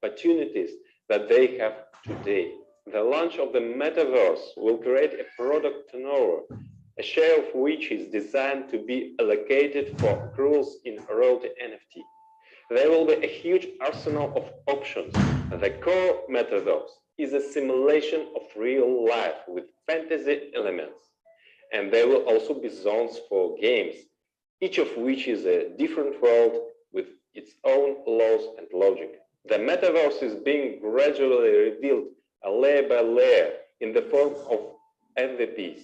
opportunities that they have today. The launch of the metaverse will create a product turnover, a share of which is designed to be allocated for accruals in royalty NFT. There will be a huge arsenal of options. The core metaverse is a simulation of real life with fantasy elements. And there will also be zones for games, each of which is a different world with its own laws and logic. The metaverse is being gradually revealed layer by layer in the form of MVPs.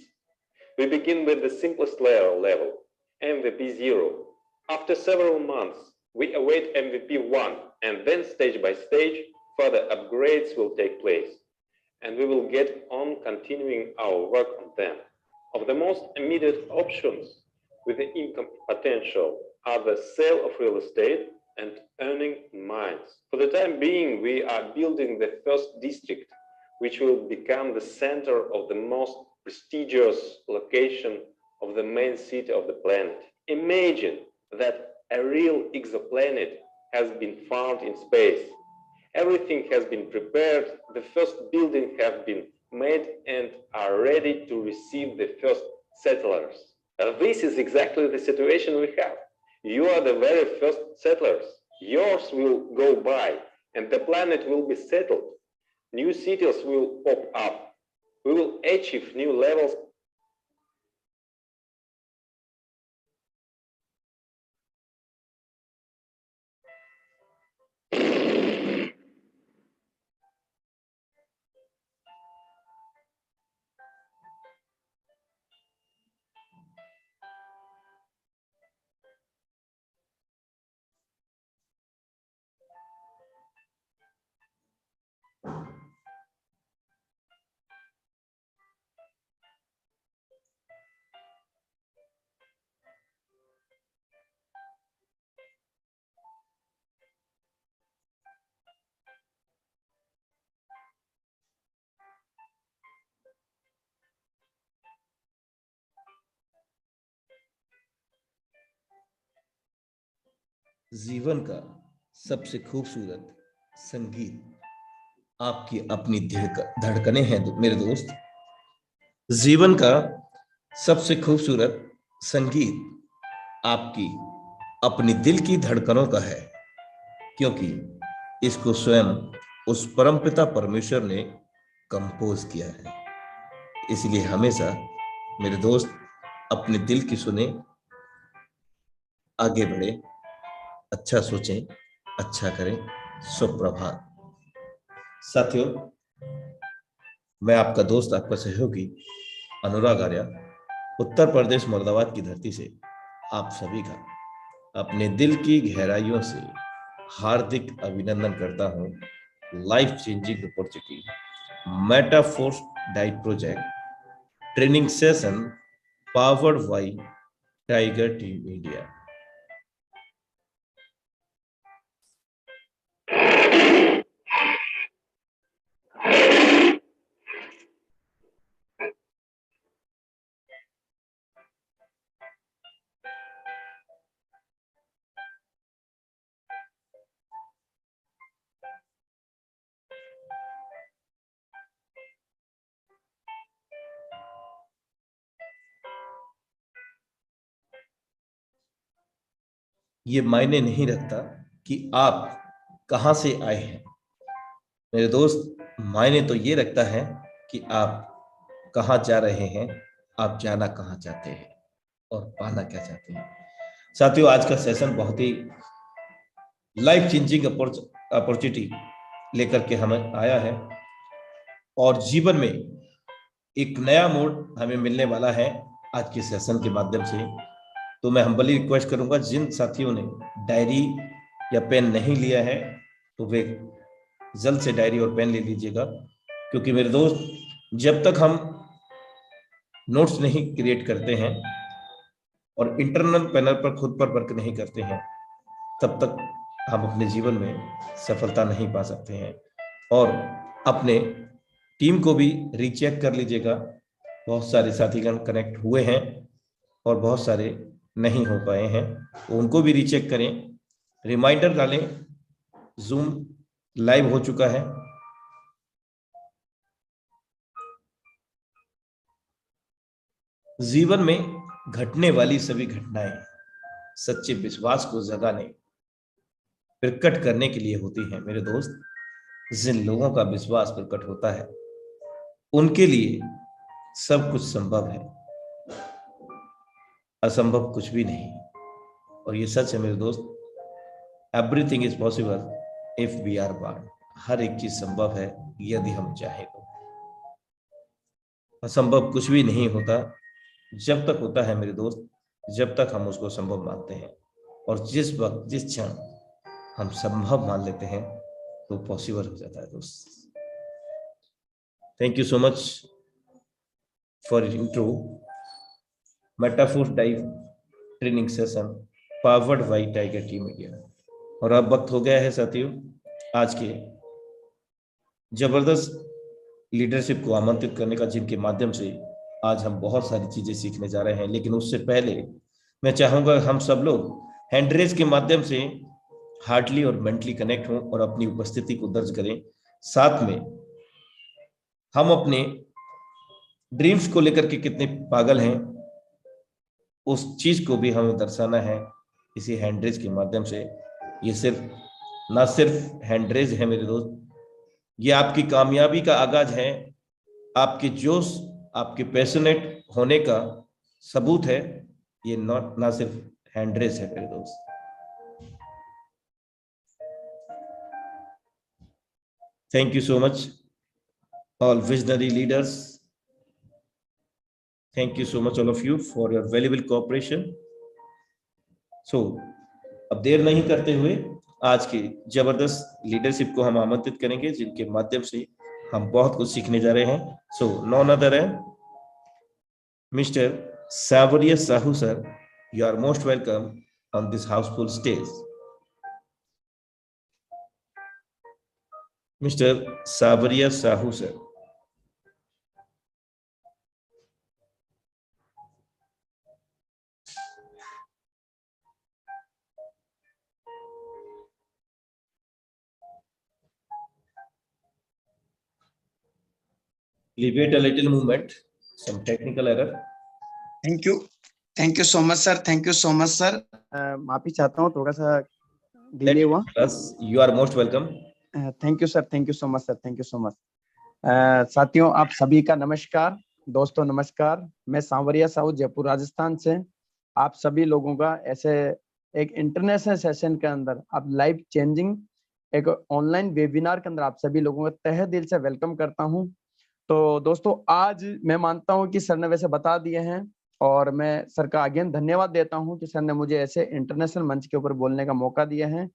We begin with the simplest layer level, MVP 0. After several months, we await MVP 1, and then stage by stage, further upgrades will take place, and we will get on continuing our work on them. Of the most immediate options with the income potential are the sale of real estate and earning mines. For the time being, we are building the first district, which will become the center of the most prestigious location of the main city of the planet. Imagine that a real exoplanet has been found in space. Everything has been prepared, the first buildings have been made and are ready to receive the first settlers. This is exactly the situation we have. You are the very first settlers. Yours will go by and the planet will be settled. New cities will pop up. We will achieve new levels. जीवन का सबसे खूबसूरत संगीत आपकी अपनी धड़कनें हैं मेरे दोस्त। जीवन का सबसे खूबसूरत संगीत आपकी अपनी दिल की धड़कनों का है, क्योंकि इसको स्वयं उस परमपिता परमेश्वर ने कंपोज किया है। इसलिए हमेशा मेरे दोस्त अपने दिल की सुने, आगे बढ़े, अच्छा सोचें, अच्छा करें। सुप्रभात साथियों, मैं आपका दोस्त, आपका सहयोगी अनुराग आर्या, उत्तर प्रदेश मुरादाबाद की धरती से आप सभी का अपने दिल की गहराइयों से हार्दिक अभिनंदन करता हूं। Life changing opportunity Metaforce diet project training session powered by Tiger team India. ये मायने नहीं रखता कि आप कहां से आए हैं मेरे दोस्त, मायने तो ये रखता है कि आप कहां जा रहे हैं, आप जाना कहां चाहते हैं और पाना क्या चाहते हैं। साथियों, आज का सेशन बहुत ही लाइफ चेंजिंग अपॉर्चुनिटी लेकर के हमें आया है और जीवन में एक नया मोड़ हमें मिलने वाला है आज के सेशन के माध्यम से। तो मैं हम्बली रिक्वेस्ट करूंगा, जिन साथियों ने डायरी या पेन नहीं लिया है तो वे जल्द से डायरी और पेन ले लीजिएगा, क्योंकि मेरे दोस्त जब तक हम नोट्स नहीं क्रिएट करते हैं और इंटरनल पैनल पर खुद पर वर्क नहीं करते हैं, तब तक हम अपने जीवन में सफलता नहीं पा सकते हैं। और अपने टीम को भी रीचेक कर लीजिएगा। बहुत सारे साथीगण कनेक्ट हुए हैं और बहुत सारे नहीं हो पाए हैं, उनको भी रीचेक करें, रिमाइंडर डालें जूम लाइव हो चुका है। जीवन में घटने वाली सभी घटनाएं सच्चे विश्वास को जगाने, प्रकट करने के लिए होती हैं मेरे दोस्त। जिन लोगों का विश्वास प्रकट होता है उनके लिए सब कुछ संभव है, असंभव कुछ भी नहीं। और ये सच है मेरे दोस्त, everything is possible if we are want. हर एक चीज संभव है यदि हम चाहें तो। असंभव कुछ भी नहीं होता जब तक होता है मेरे दोस्त, जब तक हम उसको संभव मानते हैं। और जिस वक्त जिस क्षण हम संभव मान लेते हैं तो पॉसिबल हो जाता है दोस्त। Thank you so much for intro metaphor type training session powered by tiger T media. और अब वक्त हो गया है साथियों आज के जबरदस्त लीडरशिप को आमंत्रित करने का, जिनके माध्यम से आज हम बहुत सारी चीजें सीखने जा रहे हैं। लेकिन उससे पहले मैं चाहूंगा हम सब लोग हैंड के माध्यम से हार्टली और मेंटली कनेक्ट हों और अपनी उपस्थिति को दर्ज करें। साथ में हम अपने ड्रीम्स को लेकर के कितने पागल हैं उस चीज को भी हमें दर्शाना है इसी हैंडरेज के माध्यम से। ये सिर्फ ना सिर्फ हैंडरेज है मेरे दोस्त, ये आपकी कामयाबी का आगाज है, आपके जोश, आपके पैशनेट होने का सबूत है। ये ना सिर्फ हैंडरेज है मेरे दोस्त। Thank you so much all visionary leaders. Thank you so much all of you for your valuable cooperation. So, अब देर नहीं करते हुए आज की जबरदस्त लीडरशिप को हम आमंत्रित करेंगे, जिनके माध्यम से हम बहुत कुछ सीखने जा रहे हैं। सो नॉन अदर है mister Sawariya Sahu sir. You are most welcome on this houseful stage. Mister Sawariya Sahu sir. Wait a little moment, some technical error. Thank you so much sir, thank you so much sir. माफी चाहता हूँ, थोड़ा सा delay हुआ। You are most welcome. Thank you sir, thank you so much sir, thank you so much. साथियों आप सभी का नमस्कार, दोस्तों नमस्कार। मैं सांवरिया साहू जयपुर राजस्थान से आप सभी लोगों का ऐसे एक इंटरनेशनल सेशन के अंदर आप लाइफ चेंजिंग एक ऑनलाइन वेबिनार के अंदर आप सभी लोगों का तहे दिल से वेलकम करता हूं। तो दोस्तों आज मैं मानता हूं कि सर ने वैसे बता दिए हैं और मैं सर का अगेन धन्यवाद देता हूं कि सर ने मुझे ऐसे इंटरनेशनल मंच के ऊपर बोलने का मौका दिया है।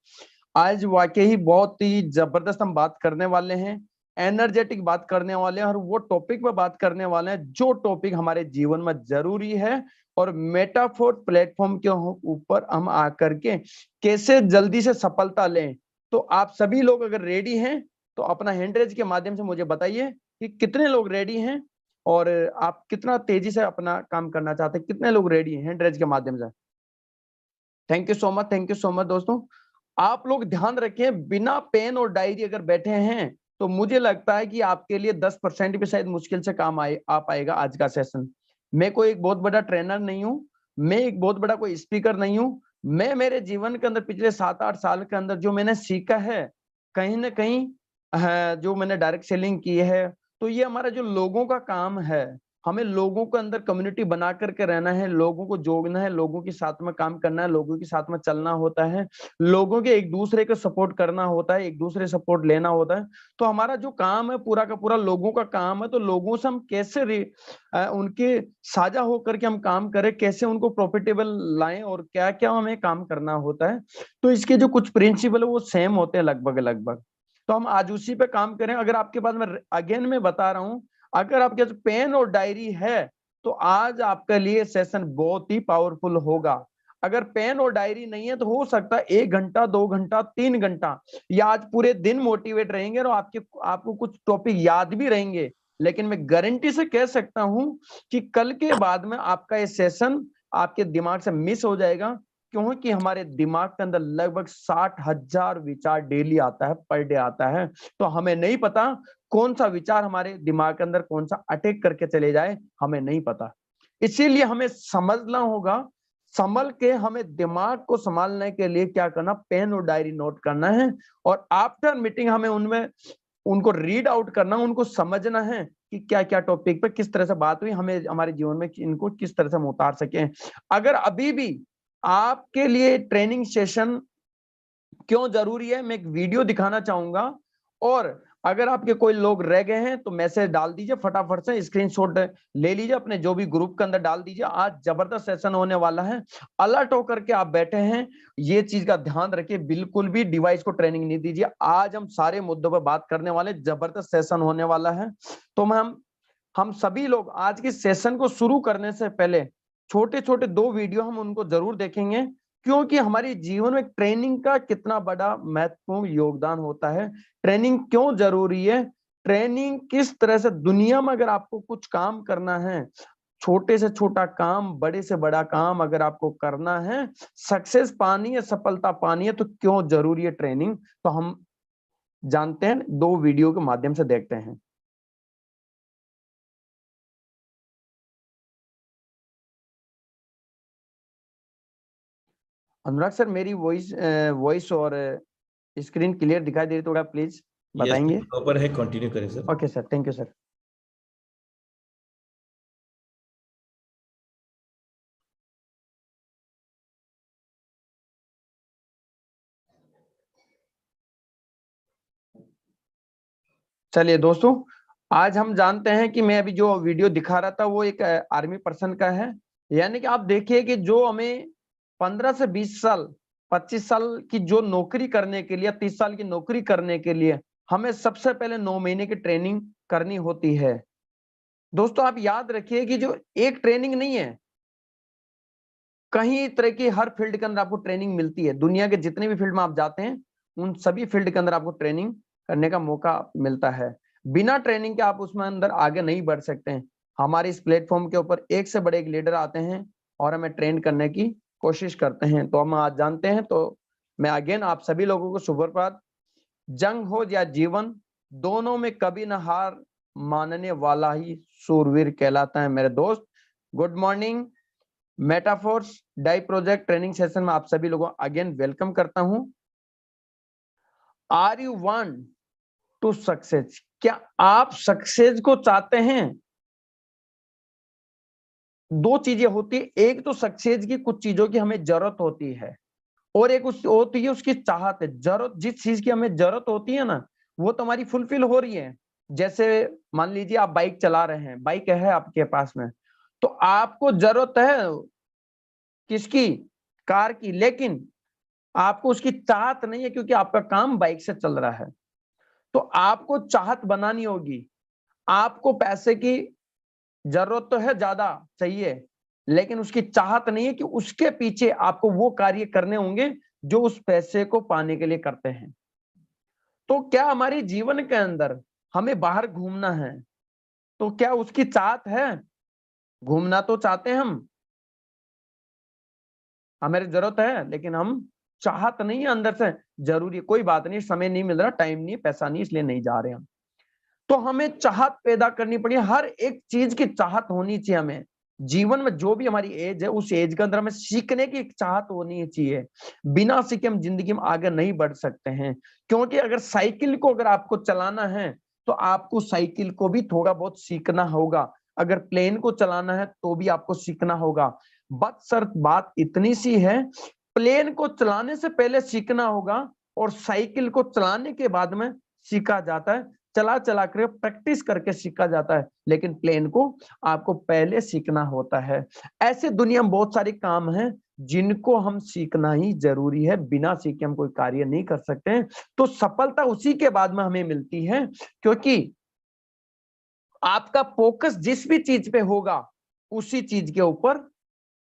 आज वाकई ही बहुत ही जबरदस्त हम बात करने वाले हैं, एनर्जेटिक बात करने वाले हैं और वो टॉपिक पे बात करने वाले हैं जो टॉपिक हमारे जीवन में जरूरी है और मेटाफोर प्लेटफॉर्म के ऊपर हम आकर के कैसे जल्दी से सफलता लें। तो आप सभी लोग अगर रेडी हैं तो अपना हैंड रेज के माध्यम से मुझे बताइए कि कितने लोग रेडी हैं और आप कितना तेजी से अपना काम करना चाहते हैं। कितने लोग रेडी हैं हैंड रेज के माध्यम से? Thank you so much, thank you so much. दोस्तों आप लोग ध्यान रखें, बिना पेन और डायरी अगर बैठे हैं तो मुझे लगता है कि आपके लिए 10% भी शायद मुश्किल से काम आ पाएगा आज का सेशन। मैं कोई एक बहुत बड़ा ट्रेनर नहीं हूं, मैं एक बहुत बड़ा कोई स्पीकर नहीं हूं। मैं मेरे जीवन के अंदर पिछले 7-8 साल के अंदर जो मैंने सीखा है, कहीं ना कहीं जो मैंने डायरेक्ट सेलिंग की है, तो ये हमारा जो लोगों का काम है, हमें लोगों के अंदर कम्युनिटी बना करके रहना है, लोगों को जोड़ना है, लोगों के साथ में काम करना है, लोगों के साथ में चलना होता है, लोगों के एक दूसरे को सपोर्ट करना होता है, एक दूसरे सपोर्ट लेना होता है। तो हमारा जो काम है पूरा का पूरा लोगों का काम है। तो लोगों से हम कैसे उनके साझा होकर के हम काम करें, कैसे उनको प्रॉफिटेबल लाएं और क्या क्या हमें काम करना होता है। तो इसके जो कुछ प्रिंसिपल है वो सेम होते हैं लगभग लगभग। तो हम आज उसी पे काम करें। अगर आपके पास में अगेन मैं बता रहा हूं, अगर आपके पास पेन और डायरी है तो आज आपके लिए सेशन बहुत ही पावरफुल होगा। अगर पेन और डायरी नहीं है तो हो सकता है 1 घंटा 2 घंटा 3 घंटा या आज पूरे दिन मोटिवेट रहेंगे और आपको कुछ टॉपिक याद भी रहेंगे। लेकिन मैं गारंटी से कह सकता हूं कि कल के बाद में आपका ये सेशन आपके दिमाग से मिस हो जाएगा, क्योंकि हमारे दिमाग के अंदर लगभग 60,000 विचार डेली आता है, पर डे आता है। तो हमें नहीं पता कौन सा विचार हमारे दिमाग के अंदर कौन सा अटैक करके चले जाए, हमें नहीं पता। इसीलिए हमें समझना होगा, संभल के हमें दिमाग को संभालने के लिए क्या करना, पेन और डायरी नोट करना है, और आफ्टर मीटिंग हमें उनमें उनको रीड आउट करना, उनको समझना है कि क्या क्या टॉपिक पे किस तरह से बात हुई, हमें हमारे जीवन में इनको किस तरह से हम उतार सकें। अगर अभी भी आपके लिए ट्रेनिंग सेशन क्यों जरूरी है, मैं एक वीडियो दिखाना चाहूंगा, और अगर आपके कोई लोग रह गए हैं तो मैसेज डाल दीजिए, फटाफट से स्क्रीनशॉट ले लीजिए, अपने जो भी ग्रुप के अंदर डाल दीजिए। आज जबरदस्त सेशन होने वाला है, अलर्ट होकर के आप बैठे हैं, ये चीज का ध्यान रखिए, बिल्कुल भी डिवाइस को ट्रेनिंग नहीं दीजिए। आज हम सारे मुद्दों पर बात करने वाले, जबरदस्त सेशन होने वाला है। तो हम सभी लोग आज के सेशन को शुरू करने से पहले छोटे छोटे 2 वीडियो हम उनको जरूर देखेंगे, क्योंकि हमारे जीवन में ट्रेनिंग का कितना बड़ा महत्वपूर्ण योगदान होता है, ट्रेनिंग क्यों जरूरी है, ट्रेनिंग किस तरह से दुनिया में अगर आपको कुछ काम करना है, छोटे से छोटा काम, बड़े से बड़ा काम अगर आपको करना है, सक्सेस पानी है, सफलता पानी है, तो क्यों जरूरी है ट्रेनिंग। तो हम जानते हैं, 2 वीडियो के माध्यम से देखते हैं। अनुराग सर, मेरी वॉइस और स्क्रीन क्लियर दिखाई दे रही, थोड़ा प्लीज बताएंगे। ऊपर है, कंटिन्यू करें sir. Okay sir, thank you sir. चलिए दोस्तों, आज हम जानते हैं कि मैं अभी जो वीडियो दिखा रहा था वो एक आर्मी पर्सन का है। यानी कि आप देखिए कि जो हमें 15 से 20 साल 25 साल की जो नौकरी करने के लिए, 30 साल की नौकरी करने के लिए हमें सबसे पहले 9 महीने की ट्रेनिंग करनी होती है। दोस्तों आप याद रखिए कि जो एक ट्रेनिंग नहीं है, कहीं तरह की हर फील्ड के अंदर आपको ट्रेनिंग मिलती है। दुनिया के जितने भी फील्ड में आप जाते हैं, उन सभी फील्ड के अंदर आपको ट्रेनिंग करने का मौका मिलता है। बिना ट्रेनिंग के आप उसमें अंदर आगे नहीं बढ़ सकते हैं। हमारे इस प्लेटफॉर्म के ऊपर एक से बड़े एक लीडर आते हैं और हमें ट्रेन करने की कोशिश करते हैं। तो हम आज जानते हैं, तो मैं अगेन आप सभी लोगों को शुभ प्रभात। जंग हो या जीवन, दोनों में कभी न हार मानने वाला ही सूरवीर कहलाता है। मेरे दोस्त, good morning. Metaforce diet project training session में आप सभी लोगों अगेन वेलकम करता हूं। Are you want to success? क्या आप सक्सेस को चाहते हैं? 2 चीजें होती है, एक तो सक्सेस की कुछ चीजों की हमें जरूरत होती है, और एक उस होती है उसकी चाहत है। जरूरत, जिस चीज की हमें जरूरत होती है ना, वो तुम्हारी फुलफिल हो रही है। जैसे मान लीजिए आप बाइक चला रहे हैं, बाइक है आपके पास में, तो आपको जरूरत है किसकी? कार की, लेकिन आपको उसकी चाहत नहीं है, क्योंकि आपका काम बाइक से चल रहा है। तो आपको चाहत बनानी होगी। आपको पैसे की जरूरत तो है, ज्यादा चाहिए, लेकिन उसकी चाहत नहीं है कि उसके पीछे आपको वो कार्य करने होंगे जो उस पैसे को पाने के लिए करते हैं। तो क्या हमारे जीवन के अंदर हमें बाहर घूमना है, तो क्या उसकी चाहत है? घूमना तो चाहते हैं हम, हमारी जरूरत है, लेकिन हम चाहत नहीं है अंदर से। जरूरी, कोई बात नहीं, समय नहीं मिल रहा, टाइम नहीं, पैसा नहीं, इसलिए नहीं जा रहे हम। तो हमें चाहत पैदा करनी पड़ी, हर एक चीज की चाहत होनी चाहिए हमें। जीवन में जो भी हमारी एज है, उस एज के अंदर हमें सीखने की चाहत होनी चाहिए। बिना सीखे हम जिंदगी में आगे नहीं बढ़ सकते हैं। क्योंकि अगर साइकिल को अगर आपको चलाना है, तो आपको साइकिल को भी थोड़ा बहुत सीखना होगा। अगर प्लेन को चलाना है तो भी आपको सीखना होगा। बदशर्त बात इतनी सी है, प्लेन को चलाने से पहले सीखना होगा, और साइकिल को चलाने के बाद में सीखा जाता है। चला चला कर प्रैक्टिस करके सीखा जाता है, लेकिन प्लेन को आपको पहले सीखना होता है। ऐसे दुनिया में बहुत सारे काम हैं जिनको हम सीखना ही जरूरी है। बिना सीखे हम कोई कार्य नहीं कर सकते हैं। तो सफलता उसी के बाद में हमें मिलती है, क्योंकि आपका फोकस जिस भी चीज पे होगा, उसी चीज के ऊपर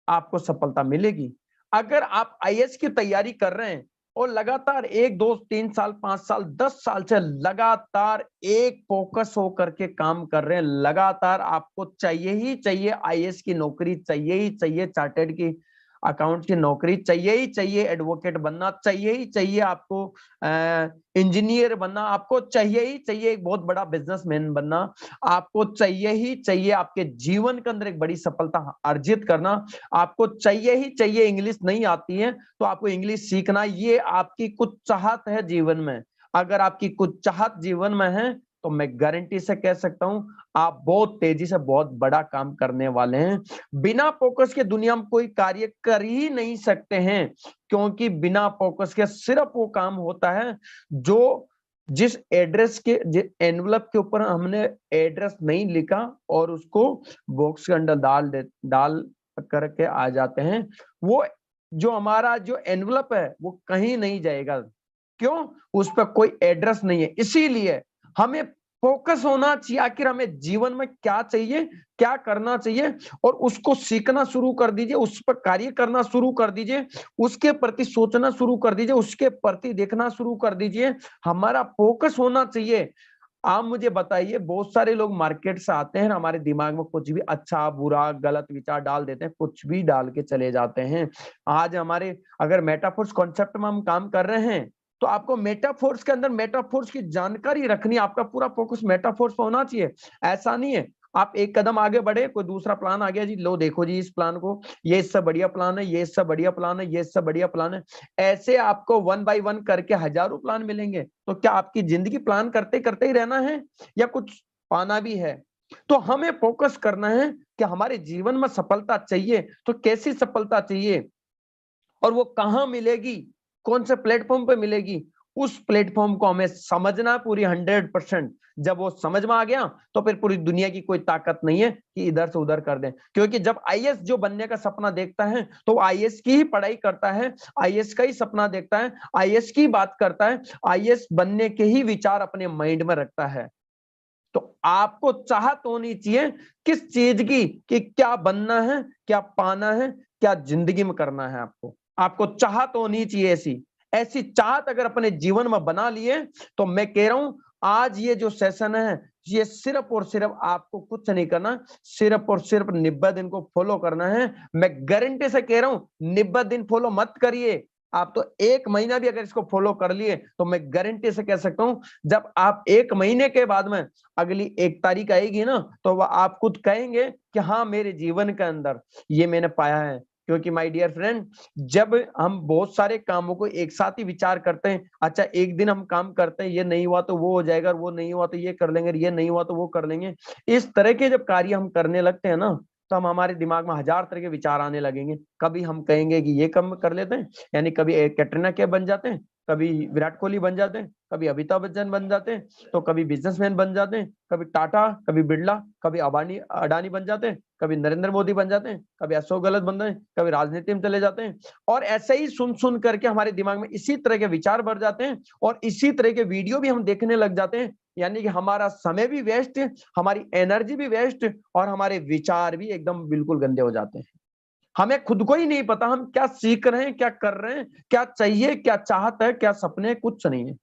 आपको सफलता मिलेगी। अगर आप आईएएस की तैयारी कर रहे हैं और लगातार 1 2 3 साल 5 साल 10 साल से लगातार एक फोकस होकर के काम कर रहे हैं, लगातार आपको चाहिए ही चाहिए आईएएस की नौकरी, चाहिए ही चाहिए चार्टर्ड की अकाउंट की नौकरी चाहिए ही चाहिए, एडवोकेट बनना चाहिए ही चाहिए आपको, इंजीनियर बनना आपको चाहिए ही चाहिए, एक बहुत बड़ा बिजनेसमैन बनना आपको चाहिए ही चाहिए, आपके जीवन के अंदर एक बड़ी सफलता अर्जित करना आपको चाहिए ही चाहिए। इंग्लिश नहीं आती है तो आपको इंग्लिश सीखना, ये आपकी कुछ चाहत है जीवन में। अगर आपकी कुछ चाहत जीवन में है तो मैं गारंटी से कह सकता हूं आप बहुत तेजी से बहुत बड़ा काम करने वाले हैं। बिना फोकस के दुनिया में कोई कार्य कर ही नहीं सकते हैं, क्योंकि बिना फोकस के सिर्फ वो काम होता है जो जिस एड्रेस के एनवलप के ऊपर हमने एड्रेस नहीं लिखा और उसको बॉक्स के अंदर डाल करके आ जाते हैं, वो जो हमारा जो एनवलप है वो कहीं नहीं जाएगा। क्यों? उस पर कोई एड्रेस नहीं है। इसीलिए हमें फोकस होना चाहिए, आखिर हमें जीवन में क्या चाहिए, क्या करना चाहिए, और उसको सीखना शुरू कर दीजिए, उस पर कार्य करना शुरू कर दीजिए, उसके प्रति सोचना शुरू कर दीजिए, उसके प्रति देखना शुरू कर दीजिए। हमारा फोकस होना चाहिए। आप मुझे बताइए, बहुत सारे लोग मार्केट से आते हैं, हमारे दिमाग में कुछ भी अच्छा बुरा गलत विचार डाल देते हैं, कुछ भी डाल के चले जाते हैं। आज हमारे अगर मेटाफोर्स कॉन्सेप्ट में हम काम कर रहे हैं तो आपको मेटाफोर्स के अंदर मेटाफोर्स की जानकारी रखनी, आपका पूरा फोकस मेटाफोर्स पर होना चाहिए। ऐसा नहीं है आप एक कदम आगे बढ़े, कोई दूसरा प्लान आ गया जी, लो देखो जी इस प्लान को, ये इससे बढ़िया प्लान है, ये इससे बढ़िया प्लान है, ये इससे बढ़िया प्लान है। ऐसे आपको 1 बाय 1 करके हजारों प्लान मिलेंगे। तो क्या आपकी जिंदगी प्लान करते करते ही रहना है या कुछ पाना भी है? तो हमें फोकस करना है कि हमारे जीवन में सफलता चाहिए तो कैसी सफलता चाहिए और वो कहां मिलेगी, कौन से प्लेटफॉर्म पे मिलेगी, उस प्लेटफॉर्म को हमें समझना पूरी 100%। जब वो समझ में आ गया तो फिर पूरी दुनिया की कोई ताकत नहीं है कि इधर से उधर कर दें। क्योंकि जब आईएएस जो बनने का सपना देखता है तो वो आईएएस की ही पढ़ाई करता है, आईएएस का ही सपना देखता है, आईएएस की बात करता है, आईएएस बनने के ही विचार अपने माइंड में रखता है। तो आपको चाहत होनी चाहिए किस चीज की, कि क्या बनना है, क्या पाना है, क्या जिंदगी में करना है। आपको चाहत होनी चाहिए। ऐसी चाहत अगर अपने जीवन में बना लिए तो मैं कह रहा हूं आज ये जो सेशन है ये सिर्फ और सिर्फ आपको कुछ नहीं करना, सिर्फ और सिर्फ 90 दिन को फॉलो करना है। मैं गारंटी से कह रहा हूं 90 दिन फॉलो मत करिए, आप तो 1 महीना भी अगर इसको फॉलो कर लिए तो मैं गारंटी से कह सकता हूं जब आप 1 महीने के बाद में अगली 1 तारीख आएगी ना तो वह आप खुद कहेंगे कि हाँ मेरे जीवन के अंदर ये मैंने पाया है। क्योंकि माय डियर फ्रेंड, जब हम बहुत सारे कामों को एक साथ ही विचार करते हैं, अच्छा एक दिन हम काम करते हैं, ये नहीं हुआ तो वो हो जाएगा, वो नहीं हुआ तो ये कर लेंगे, ये नहीं हुआ तो वो कर लेंगे, इस तरह के जब कार्य हम करने लगते हैं ना तो हम हमारे दिमाग में 1000 तरह के विचार आने लगेंगे। कभी हम कहेंगे कि ये कम कर लेते हैं, यानी कभी कैटरीना कैफ बन जाते हैं, कभी विराट कोहली बन जाते हैं, कभी अमिताभ बच्चन बन जाते हैं, तो कभी बिजनेसमैन बन जाते हैं, कभी टाटा, कभी बिरला, कभी अडानी बन जाते हैं, कभी नरेंद्र मोदी बन जाते हैं, कभी अशोक गहलोत बन जाते हैं, कभी राजनीति में चले जाते हैं। और ऐसे ही सुन सुन करके हमारे दिमाग में इसी तरह के विचार बढ़ जाते हैं और इसी तरह के वीडियो भी हम देखने लग जाते हैं। यानी कि हमारा समय भी वेस्ट, हमारी एनर्जी भी वेस्ट और हमारे विचार भी एकदम बिल्कुल गंदे हो जाते हैं। हमें खुद को ही नहीं पता हम क्या सीख रहे हैं, क्या कर रहे हैं, क्या चाहिए, क्या चाहत है, क्या सपने, कुछ नहीं है।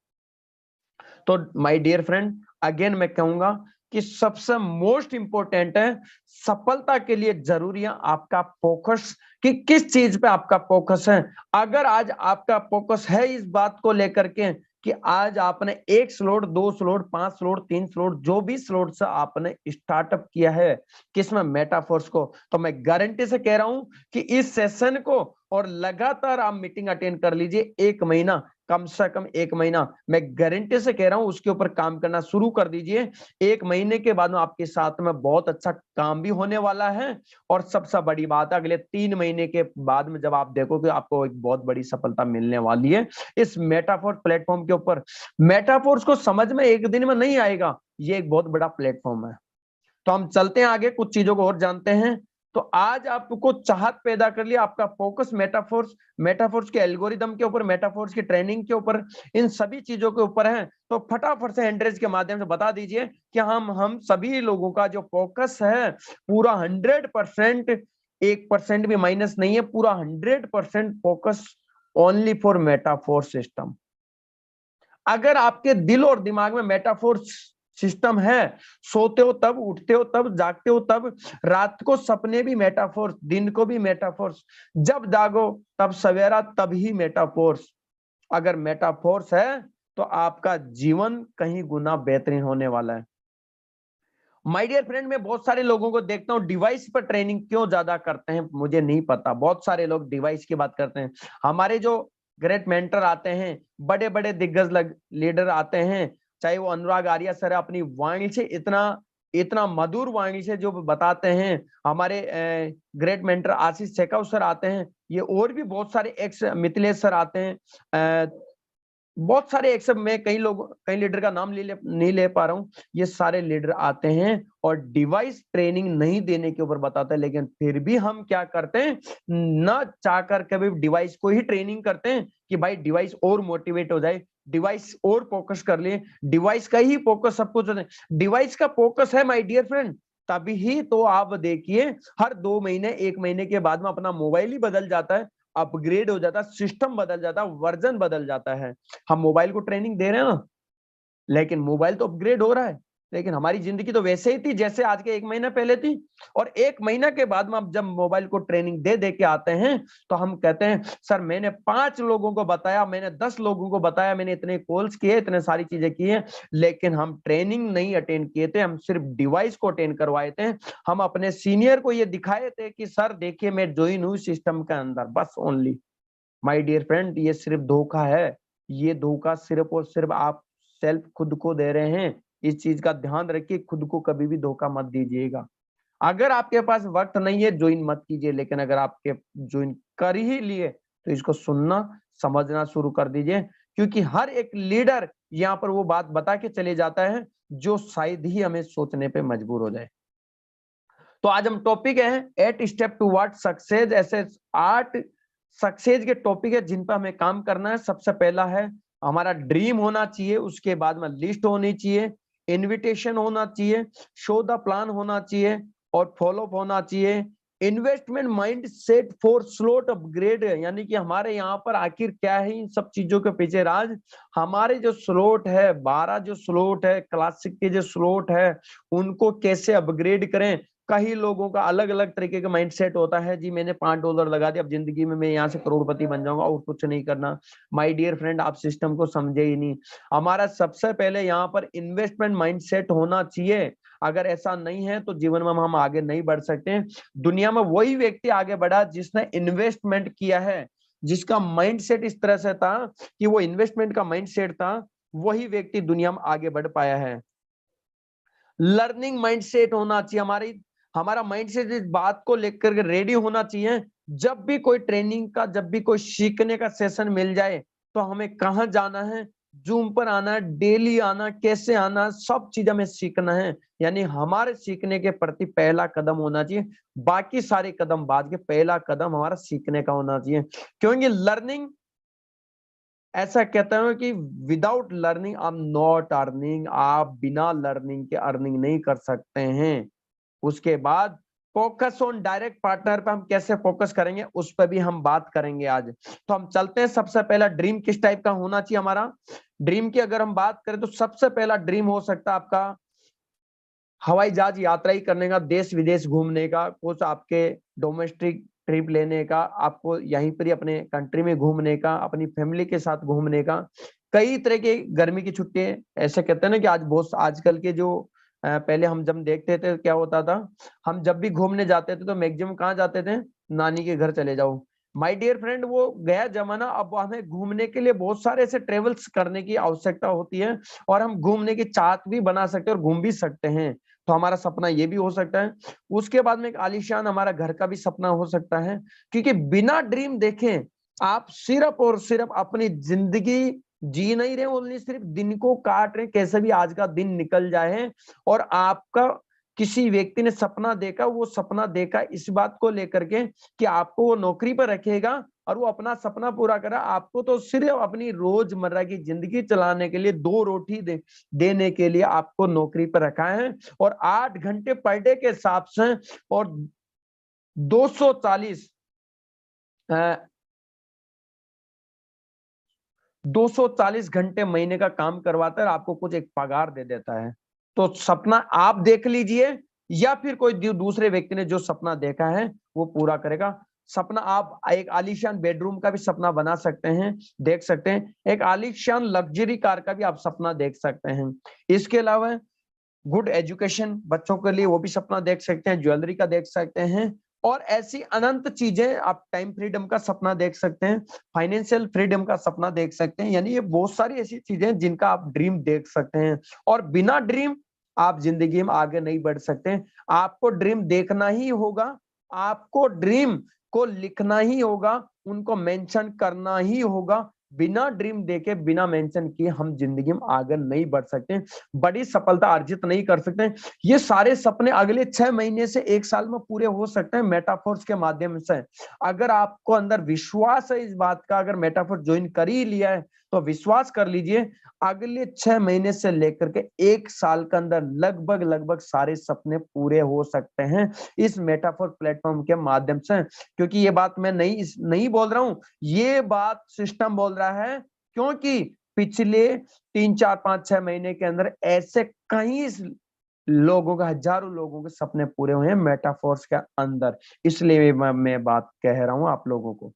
तो माय डियर फ्रेंड, अगेन मैं कहूंगा कि सबसे मोस्ट इंपॉर्टेंट है, सफलता के लिए जरूरी है आपका फोकस, कि किस चीज पे आपका फोकस है। अगर आज आपका फोकस है इस बात को लेकर के कि आज आपने 1 स्लॉट, 2 स्लॉट, 5 स्लॉट, 3 स्लॉट, जो भी स्लॉट से आपने स्टार्टअप किया है किसमें, मेटाफोर्स को, तो मैं गारंटी से कह रहा हूं कि इस सेशन को और लगातार आप मीटिंग अटेंड कर लीजिए 1 महीना, कम से कम 1 महीना, मैं गारंटी से कह रहा हूं उसके ऊपर काम करना शुरू कर दीजिए। 1 महीने के बाद में आपके साथ में बहुत अच्छा काम भी होने वाला है और सबसे बड़ी बात है अगले 3 महीने के बाद में जब आप देखोगे आपको एक बहुत बड़ी सफलता मिलने वाली है इस मेटाफोर्स प्लेटफॉर्म के ऊपर। मेटाफोर्स को समझ में एक दिन में नहीं आएगा, ये एक बहुत बड़ा प्लेटफॉर्म है। तो हम चलते हैं आगे, कुछ चीजों को और जानते हैं। तो आज आपको चाहत पैदा कर लिया, आपका फोकस मेटाफोर्स के एल्गोरिदम के ऊपर, मेटाफोर्स की ट्रेनिंग के ऊपर, इन सभी चीजों के ऊपर है। तो फटाफट से हैंडरेज के माध्यम से बता दीजिए कि हम सभी लोगों का जो फोकस है पूरा 100%, 1% भी माइनस नहीं है, पूरा 100% focus only for Metaforce system. अगर आपके दिल और दिमाग में मेटाफोर्स सिस्टम है। सोते हो तब, उठते हो तब, जागते हो तब, रात को सपने भी मेटाफोर्स, दिन को भी मेटाफोर्स, जब जागो तब सवेरा, तब ही मेटाफोर्स। अगर मेटाफोर्स है तो आपका जीवन कहीं गुना बेहतरीन होने वाला है। माय डियर फ्रेंड, मैं बहुत सारे लोगों को देखता हूं डिवाइस पर ट्रेनिंग क्यों ज्यादा करते हैं मुझे नहीं पता। बहुत सारे लोग डिवाइस की बात करते हैं। हमारे जो ग्रेट मेंटर आते हैं, बड़े बड़े दिग्गज लीडर आते हैं, चाहे वो अनुराग आर्या सर अपनी वाणी से इतना इतना मधुर वाणी से जो बताते हैं, हमारे ग्रेट मेंटर आशीष शेखाव सर आते हैं, ये और भी बहुत सारे एक्स मिथिलेश सर आते हैं, बहुत सारे एक सब, मैं कई लीडर का नाम नहीं ले पा रहा हूं। ये सारे लीडर आते हैं और डिवाइस ट्रेनिंग नहीं देने के ऊपर बताते हैं, लेकिन फिर भी हम क्या करते हैं, ना चाहकर कभी डिवाइस को ही ट्रेनिंग करते हैं कि भाई डिवाइस और मोटिवेट हो जाए, डिवाइस और फोकस कर ले, डिवाइस का ही फोकस सब कुछ। डिवाइस का फोकस है माय डियर फ्रेंड, तभी ही तो आप देखिए हर 2 महीने 1 महीने के बाद में अपना मोबाइल ही बदल जाता है, अपग्रेड हो जाता है, सिस्टम बदल जाता है, वर्जन बदल जाता है। हम मोबाइल को ट्रेनिंग दे रहे हैं ना, लेकिन मोबाइल तो अपग्रेड हो रहा है, लेकिन हमारी जिंदगी तो वैसे ही थी जैसे आज के 1 महीना पहले थी। और 1 महीना के बाद में हम जब मोबाइल को ट्रेनिंग दे दे के आते हैं तो हम कहते हैं सर मैंने 5 लोगों को बताया, मैंने 10 लोगों को बताया, मैंने इतने कॉल्स किए, इतने सारी चीजें की हैं, लेकिन हम ट्रेनिंग नहीं अटेंड किए थे, हम सिर्फ डिवाइस को अटेंड करवाए थे। हम अपने सीनियर को ये दिखाए थे कि सर देखिए मैं ज्वाइन हूँ सिस्टम के अंदर, बस ओनली। माय डियर फ्रेंड, ये सिर्फ धोखा है। ये धोखा सिर्फ और सिर्फ आप सेल्फ खुद को दे रहे हैं। इस चीज का ध्यान रखिए, खुद को कभी भी धोखा मत दीजिएगा। अगर आपके पास वक्त नहीं है ज्वाइन मत कीजिए, लेकिन अगर आपके ज्वाइन कर ही लिए तो इसको सुनना समझना शुरू कर दीजिए, क्योंकि हर एक लीडर यहाँ पर वो बात बता के चले जाता है जो शायद ही हमें सोचने पे मजबूर हो जाए। तो आज हम टॉपिक है 8 स्टेप टुवर्ड सक्सेस। ऐसे 8 सक्सेस के टॉपिक है जिन पर हमें काम करना है। सबसे पहला है हमारा ड्रीम होना चाहिए, उसके बाद में लिस्ट होनी चाहिए, इनविटेशन होना चाहिए, शो द प्लान होना चाहिए और फॉलो अप होना चाहिए। Investment mind set for slot upgrade, यानी कि हमारे यहाँ पर आखिर क्या है इन सब चीजों के पीछे राज। हमारे जो स्लोट है, 12 जो स्लोट है, क्लासिक के जो स्लोट है, उनको कैसे अपग्रेड करें। कई लोगों का अलग अलग तरीके का माइंडसेट होता है, जी मैंने $5 लगा दिया, अब जिंदगी में मैं यहाँ से करोड़पति बन जाऊंगा और कुछ नहीं करना। माय डियर फ्रेंड, आप सिस्टम को समझे ही नहीं। हमारा सबसे पहले यहाँ पर इन्वेस्टमेंट माइंडसेट होना चाहिए। अगर ऐसा नहीं है तो जीवन में हम आगे नहीं बढ़ सकते। दुनिया में वही व्यक्ति आगे बढ़ा जिसने इन्वेस्टमेंट किया है, जिसका माइंडसेट इस तरह से था कि वो इन्वेस्टमेंट का माइंडसेट था, वही व्यक्ति दुनिया में आगे बढ़ पाया है। लर्निंग माइंडसेट होना चाहिए, हमारा माइंडसेट इस बात को लेकर के रेडी होना चाहिए, जब भी कोई ट्रेनिंग का, जब भी कोई सीखने का सेशन मिल जाए तो हमें कहाँ जाना है, जूम पर आना है, डेली आना, कैसे आना, सब चीज हमें सीखना है। यानी हमारे सीखने के प्रति पहला कदम होना चाहिए, बाकी सारे कदम बाद के, पहला कदम हमारा सीखने का होना चाहिए। क्योंकि लर्निंग, ऐसा कहता हूं कि without learning I am not earning. आप बिना लर्निंग के अर्निंग नहीं कर सकते हैं। उसके बाद फोकस ऑन डायरेक्ट पार्टनर पे हम कैसे फोकस करेंगे उस पर भी हम बात करेंगे आज। तो हम चलते हैं। सबसे पहला ड्रीम किस टाइप का होना चाहिए हमारा। ड्रीम की अगर हम बात करें तो सबसे पहला ड्रीम हो सकता है आपका हवाई जहाज यात्रा ही करने का, देश विदेश घूमने का, कुछ आपके डोमेस्टिक ट्रिप लेने का, आपको यहीं पर ही अपने कंट्री में घूमने का, अपनी फैमिली के साथ घूमने का। कई तरह के गर्मी की छुट्टियां, ऐसे कहते हैं ना कि आज बहुत आजकल के जो पहले हम जब देखते थे क्या होता था, हम जब भी घूमने जाते थे तो मैक्सिमम कहाँ जाते थे, नानी के घर चले जाओ। माय डियर फ्रेंड, वो गया जमाना। अब हमें घूमने के लिए बहुत सारे ऐसे ट्रेवल्स करने की आवश्यकता होती है और हम घूमने की चाहत भी बना सकते हैं और घूम भी सकते हैं। तो हमारा सपना ये भी हो सकता है। उसके बाद में एक आलीशान हमारा घर का भी सपना हो सकता है, क्योंकि बिना ड्रीम देखें आप सिर्फ और सिर्फ अपनी जिंदगी जी नहीं रहे, ओनली सिर्फ दिन को काट रहे, कैसे भी आज का दिन निकल जाए। और आपका किसी व्यक्ति ने सपना देखा, वो सपना देखा इस बात को लेकर के कि आपको वो नौकरी पर रखेगा और वो अपना सपना पूरा करा, आपको तो सिर्फ अपनी रोजमर्रा की जिंदगी चलाने के लिए 2 रोटी देने के लिए आपको नौकरी पर रखा है। और 8 घंटे पर डे के हिसाब से और 240 240 घंटे महीने का काम करवाता है और आपको कुछ एक पगार दे देता है। तो सपना आप देख लीजिए या फिर कोई दूसरे व्यक्ति ने जो सपना देखा है वो पूरा करेगा। सपना आप एक आलीशान बेडरूम का भी सपना बना सकते हैं, देख सकते हैं। एक आलीशान लग्जरी कार का भी आप सपना देख सकते हैं। इसके अलावा गुड एजुकेशन बच्चों के लिए वो भी सपना देख सकते हैं, ज्वेलरी का देख सकते हैं, और ऐसी अनंत चीजें। आप टाइम फ्रीडम का सपना देख सकते हैं, फाइनेंशियल फ्रीडम का सपना देख सकते हैं। यानी ये बहुत सारी ऐसी चीजें जिनका आप ड्रीम देख सकते हैं। और बिना ड्रीम आप जिंदगी में आगे नहीं बढ़ सकते। आपको ड्रीम देखना ही होगा, आपको ड्रीम को लिखना ही होगा, उनको मेंशन करना ही होगा। बिना ड्रीम देखे, बिना मेंशन किए हम जिंदगी में आगे नहीं बढ़ सकते, बड़ी सफलता अर्जित नहीं कर सकते। ये सारे सपने अगले 6 महीने से 1 साल में पूरे हो सकते हैं मेटाफोर्स के माध्यम से। अगर आपको अंदर विश्वास है इस बात का, अगर मेटाफोर ज्वाइन कर ही लिया है तो विश्वास कर लीजिए अगले 6 महीने से लेकर के 1 साल के अंदर लगभग सारे सपने पूरे हो सकते हैं इस मेटाफोर प्लेटफॉर्म के माध्यम से। क्योंकि ये बात मैं नहीं बोल रहा हूं, ये बात सिस्टम बोल रहा है। क्योंकि पिछले 3, 4, 5, 6 महीने के अंदर ऐसे कई लोगों का, हजारों लोगों के सपने पूरे हुए हैं मेटाफोर्स के अंदर। इसलिए मैं बात कह रहा हूं आप लोगों को।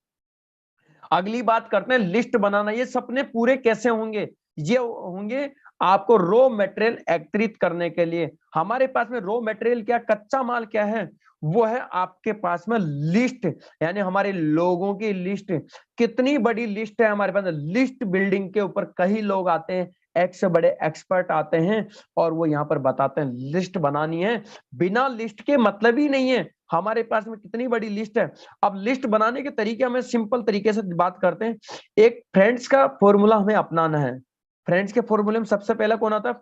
अगली बात करते हैं लिस्ट बनाना। ये सपने पूरे कैसे होंगे? ये होंगे आपको रॉ मटेरियल एकत्रित करने के लिए। हमारे पास में रॉ मटेरियल क्या, कच्चा माल क्या है? वो है आपके पास में लिस्ट, यानी हमारे लोगों की लिस्ट। कितनी बड़ी लिस्ट है हमारे पास? लिस्ट बिल्डिंग के ऊपर कई लोग आते हैं, एक से बड़े एक्सपर्ट आते हैं और वो यहाँ पर बताते हैं लिस्ट बनानी है। बिना लिस्ट के मतलब ही नहीं है। हमारे पास में कितनी बड़ी लिस्ट है। अब लिस्ट बनाने के तरीके हमें सिंपल तरीके से बात करते हैं। एक फ्रेंड्स का फॉर्मूला हमें अपनाना है। फ्रेंड्स के फॉर्मूले में सबसे पहला कौन आता है?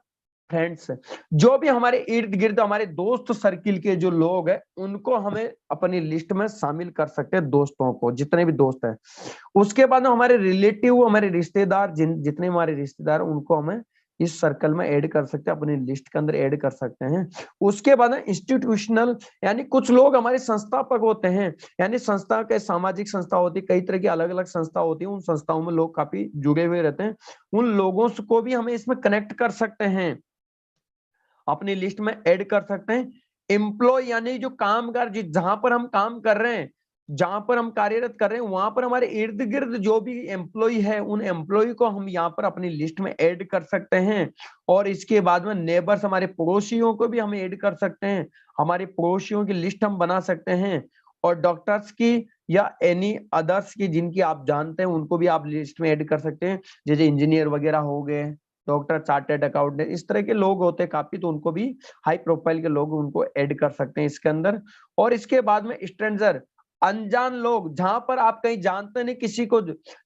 फ्रेंड्स। जो भी हमारे इर्द गिर्द हमारे दोस्त सर्किल के जो लोग हैं उनको हमें अपनी लिस्ट में शामिल कर सकते हैं, दोस्तों को, जितने भी दोस्त हैं। उसके बाद हमारे रिलेटिव, हमारे रिश्तेदार, जितने हमारे रिश्तेदार, उनको हमें इस सर्कल में ऐड कर सकते हैं, अपनी लिस्ट के अंदर ऐड कर सकते हैं। उसके बाद इंस्टीट्यूशनल, यानी कुछ लोग हमारे संस्थापक होते हैं, यानी संस्था के, सामाजिक संस्था होती है, कई तरह की अलग अलग संस्था होती है, उन संस्थाओं में लोग काफी जुड़े हुए रहते हैं। उन लोगों को भी हमें इसमें कनेक्ट कर सकते हैं, अपनी लिस्ट में ऐड कर सकते हैं। एम्प्लॉय, यानी जो कामगार, जहां पर हम काम कर रहे हैं, जहां पर हम कार्यरत कर रहे हैं, वहां पर हमारे इर्द गिर्द जो भी एम्प्लॉय है, उन एम्प्लॉय को हम यहाँ पर अपनी लिस्ट में ऐड कर सकते हैं। और इसके बाद में नेबर्स, हमारे पड़ोसियों को भी हम ऐड कर सकते हैं, हमारे पड़ोसियों की लिस्ट हम बना सकते हैं। और डॉक्टर्स की या एनी अदर्स की जिनकी आप जानते हैं उनको भी आप लिस्ट में ऐड कर सकते हैं, जैसे इंजीनियर वगैरह हो गए, डॉक्टर, चार्टेड अकाउंटेंट, इस तरह के लोग होते हैं काफी, तो उनको भी, हाई प्रोफाइल के लोग, उनको ऐड कर सकते हैं इसके अंदर। और इसके बाद में स्ट्रेंजर, अनजान लोग, जहां पर आप कहीं जानते नहीं किसी को,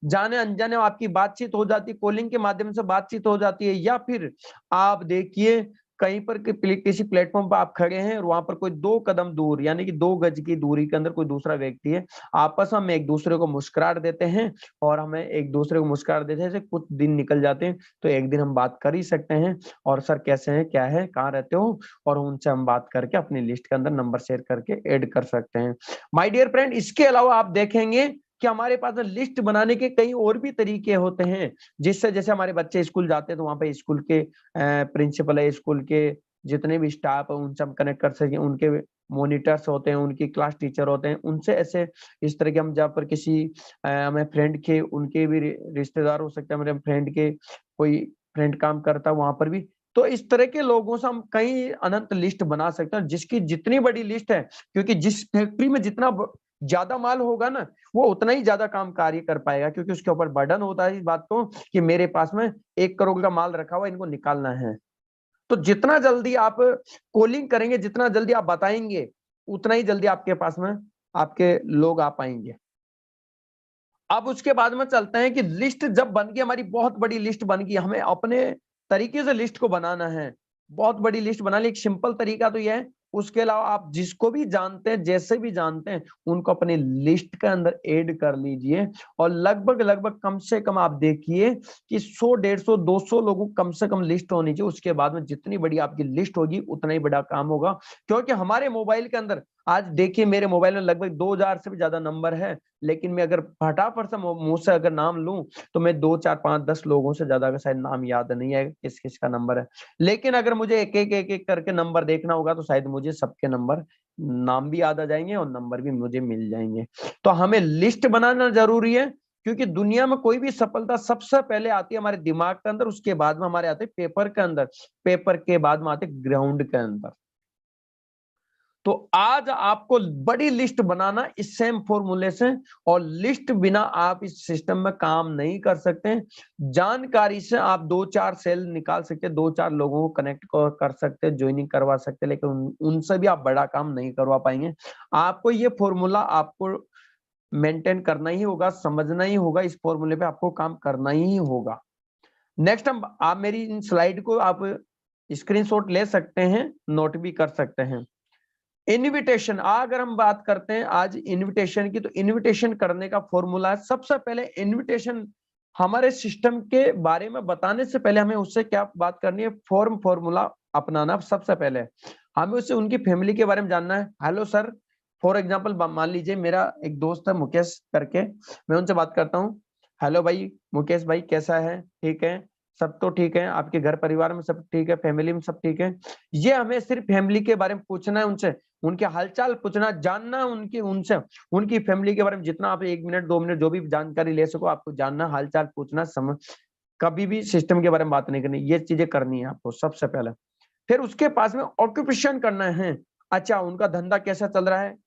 जाने अनजाने आपकी बातचीत हो जाती, कॉलिंग के माध्यम से बातचीत हो जाती है, या फिर आप देखिए कहीं पर किसी प्लेटफॉर्म पर आप खड़े हैं और वहां पर कोई 2 कदम दूर, यानी कि 2 गज की दूरी के अंदर कोई दूसरा व्यक्ति है, आपस में हम एक दूसरे को मुस्कुराहट देते हैं और हमें एक दूसरे को मुस्कुराहट देते हैं, कुछ दिन निकल जाते हैं तो एक दिन हम बात कर ही सकते हैं, और सर कैसे हैं, क्या है, कहाँ रहते हो, और उनसे हम बात करके अपनी लिस्ट के अंदर नंबर शेयर करके ऐड कर सकते हैं। माय डियर फ्रेंड, इसके अलावा आप देखेंगे कि हमारे पास लिस्ट बनाने के कई और भी तरीके होते हैं, जिससे, जैसे हमारे बच्चे स्कूल जाते हैं तो वहां पे स्कूल के प्रिंसिपल है, स्कूल के जितने भी स्टाफ है उनसे हम कनेक्ट कर सकें, उनके मॉनिटर्स होते हैं, उनकी क्लास टीचर होते हैं, उनसे ऐसे इस तरह के हम, जहाँ पर किसी हमें फ्रेंड के, उनके भी रिश्तेदार हो सकते हैं, मेरे फ्रेंड के कोई फ्रेंड काम करता है वहां पर भी, तो इस तरह के लोगों से हम कई अनंत लिस्ट बना सकते हैं, जिसकी जितनी बड़ी लिस्ट है, क्योंकि जिस फैक्ट्री में जितना ज्यादा माल होगा ना, वो उतना ही ज्यादा काम कार्य कर पाएगा, क्योंकि उसके ऊपर बर्डन होता है इस बात को कि मेरे पास में 1 करोड़ का माल रखा हुआ, इनको निकालना है। तो जितना जल्दी आप कॉलिंग करेंगे, जितना जल्दी आप बताएंगे, उतना ही जल्दी आपके पास में आपके लोग आ पाएंगे। अब उसके बाद में चलते हैं कि लिस्ट जब बन गई, हमारी बहुत बड़ी लिस्ट बन गई, हमें अपने तरीके से लिस्ट को बनाना है। बहुत बड़ी लिस्ट बना ली, एक सिंपल तरीका तो यह है। उसके अलावा आप जिसको भी जानते हैं, जैसे भी जानते हैं, उनको अपनी लिस्ट के अंदर ऐड कर लीजिए, और लगभग कम से कम आप देखिए कि 100, 150, 200 लोगों कम से कम लिस्ट होनी चाहिए। उसके बाद में जितनी बड़ी आपकी लिस्ट होगी उतना ही बड़ा काम होगा, क्योंकि हमारे मोबाइल के अंदर आज देखिए मेरे मोबाइल में लगभग 2000 से भी ज्यादा नंबर है, लेकिन मैं अगर फटाफट से मुंह से अगर नाम लूं तो मैं 2 4 5 10 लोगों से ज्यादा का शायद नाम याद नहीं है किस किस का नंबर है। लेकिन अगर मुझे एक एक करके नंबर देखना होगा तो शायद मुझे सबके नंबर, नाम भी याद आ जाएंगे और नंबर भी मुझे मिल जाएंगे। तो हमें लिस्ट बनाना जरूरी है, क्योंकि दुनिया में कोई भी सफलता सबसे पहले आती है हमारे दिमाग के अंदर, उसके बाद में हमारे आते पेपर के अंदर, पेपर के बाद में आते ग्राउंड के अंदर। तो आज आपको बड़ी लिस्ट बनाना इस सेम फॉर्मूले से, और लिस्ट बिना आप इस सिस्टम में काम नहीं कर सकते। जानकारी से आप 2 4 सेल निकाल सकते, 2 4 लोगों को कनेक्ट कर सकते, ज्वाइनिंग करवा सकते, लेकिन उनसे भी आप बड़ा काम नहीं करवा पाएंगे। आपको ये फॉर्मूला आपको मेंटेन करना ही होगा, समझना ही होगा, इस फॉर्मूले पे आपको काम करना ही होगा। नेक्स्ट हम, आप मेरी इन स्लाइड को आप स्क्रीनशॉट ले सकते हैं, नोट भी कर सकते हैं। इनविटेशन, अगर हम बात करते हैं आज इनविटेशन की, तो इनविटेशन करने का फॉर्मूला है, सबसे पहले इनविटेशन हमारे सिस्टम के बारे में बताने से पहले हमें उससे क्या बात करनी है, फॉर्मूला अपनाना। सबसे पहले हमें उससे उनकी फैमिली के बारे में जानना है। हेलो सर, फॉर एग्जांपल मान लीजिए मेरा एक दोस्त है मुकेश करके, मैं उनसे बात करता हूँ, हेलो भाई मुकेश भाई कैसा है, ठीक है, सब तो ठीक है, आपके घर परिवार में सब ठीक है, फैमिली में सब ठीक है। ये हमें सिर्फ फैमिली के बारे में पूछना है उनसे, उनके हालचाल पूछना, जानना उनकी, उनसे उनकी फैमिली के बारे में जितना आप 1 मिनट 2 मिनट जो भी जानकारी ले सको आपको जानना, हालचाल पूछना, समझ, कभी भी सिस्टम के बारे में बात नहीं करनी, ये चीजें करनी है आपको सबसे पहले। फिर उसके पास में ऑक्यूपेशन करना है, अच्छा उनका धंधा कैसा चल रहा है,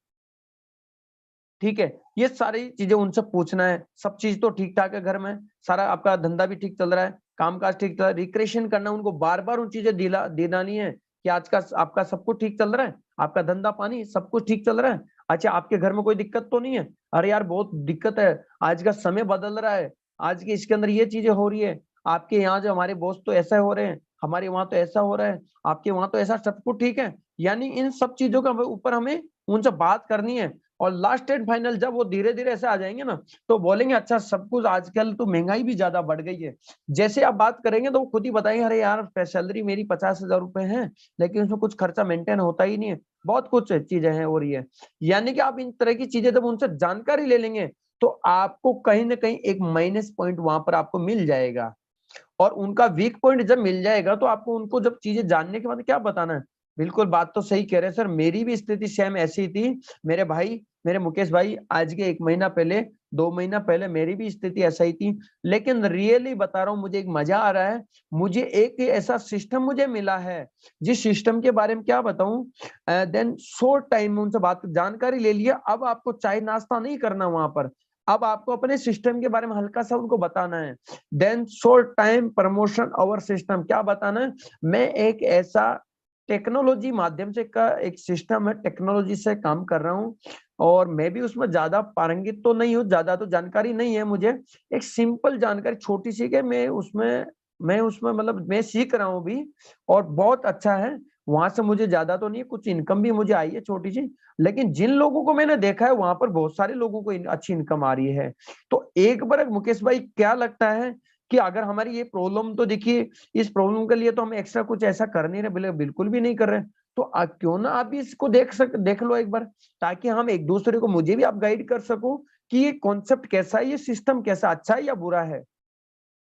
ठीक है, ये सारी चीजें उनसे पूछना है। सब चीज तो ठीक ठाक है घर में, सारा आपका धंधा भी ठीक चल रहा है, कामकाज ठीक चल रहा है, रिक्रेशन करना, उनको बार बार उन चीजें दिलानी है कि आज का आपका सब कुछ ठीक चल रहा है, आपका धंधा पानी सब कुछ ठीक चल रहा है, अच्छा आपके घर में कोई दिक्कत तो नहीं है, अरे यार बहुत दिक्कत है, आज का समय बदल रहा है, आज के इसके अंदर ये चीजें हो रही है, आपके यहाँ जो हमारे बॉस तो ऐसा हो रहे हैं, हमारे वहां तो ऐसा हो रहा है, आपके वहां तो ऐसा, सब कुछ ठीक है। यानी इन सब चीजों का ऊपर हमें उनसे बात करनी है। और लास्ट एंड फाइनल जब वो धीरे धीरे ऐसे आ जाएंगे ना, तो बोलेंगे अच्छा सब कुछ, आजकल तो महंगाई भी ज्यादा बढ़ गई है, जैसे आप बात करेंगे तो वो खुद ही बताएंगे, अरे यार सैलरी मेरी 50,000 रुपए है, लेकिन उसमें कुछ खर्चा मेंटेन होता ही नहीं है, बहुत कुछ चीजें हैं हो रही है। यानी कि आप इन तरह की चीजें जब उनसे जानकारी ले लेंगे तो आपको कहीं ना कहीं एक माइनस पॉइंट वहां पर आपको मिल जाएगा, और उनका वीक पॉइंट जब मिल जाएगा तो आपको उनको जब चीजें जानने के बाद क्या बताना है। बिल्कुल बात तो सही कह रहे हैं सर, मेरी भी स्थिति सेम ऐसी थी, मेरे भाई, मेरे मुकेश भाई, आज के 1 महीना पहले 2 महीना पहले मेरी भी स्थिति ऐसा ही थी। लेकिन रियली बता रहा हूँ, मुझे एक मजा आ रहा है, मुझे एक ऐसा सिस्टम मुझे मिला है, जिस सिस्टम के बारे में क्या बताऊं, देन शॉर्ट टाइम में उनसे बात जानकारी ले लिया, अब आपको चाय नाश्ता नहीं करना वहां पर, अब आपको अपने सिस्टम के बारे में हल्का सा उनको बताना है। Then short time promotion our system, क्या बताना है, मैं एक ऐसा टेक्नोलॉजी माध्यम से का एक सिस्टम है, टेक्नोलॉजी से काम कर रहा हूँ, और मैं भी उसमें ज्यादा पारंगित तो नहीं हूँ, ज्यादा तो जानकारी नहीं है मुझे, एक सिंपल जानकारी छोटी सी है, मैं उसमें मतलब मैं सीख रहा हूँ भी, और बहुत अच्छा है। वहां से मुझे ज्यादा तो नहीं है, कुछ इनकम भी मुझे आई है छोटी सी, लेकिन जिन लोगों को मैंने देखा है वहां पर बहुत सारे लोगों को अच्छी इनकम आ रही है। तो एक बार मुकेश भाई क्या लगता है कि अगर हमारी ये प्रॉब्लम, तो देखिए इस प्रॉब्लम के लिए तो हम एक्स्ट्रा कुछ ऐसा कर नहीं रहे, बिल्कुल भी नहीं कर रहे, तो क्यों ना आप भी इसको देख लो एक बार, ताकि हम एक दूसरे को, मुझे भी आप गाइड कर सको कि ये कॉन्सेप्ट कैसा है, ये सिस्टम कैसा, अच्छा है या बुरा है।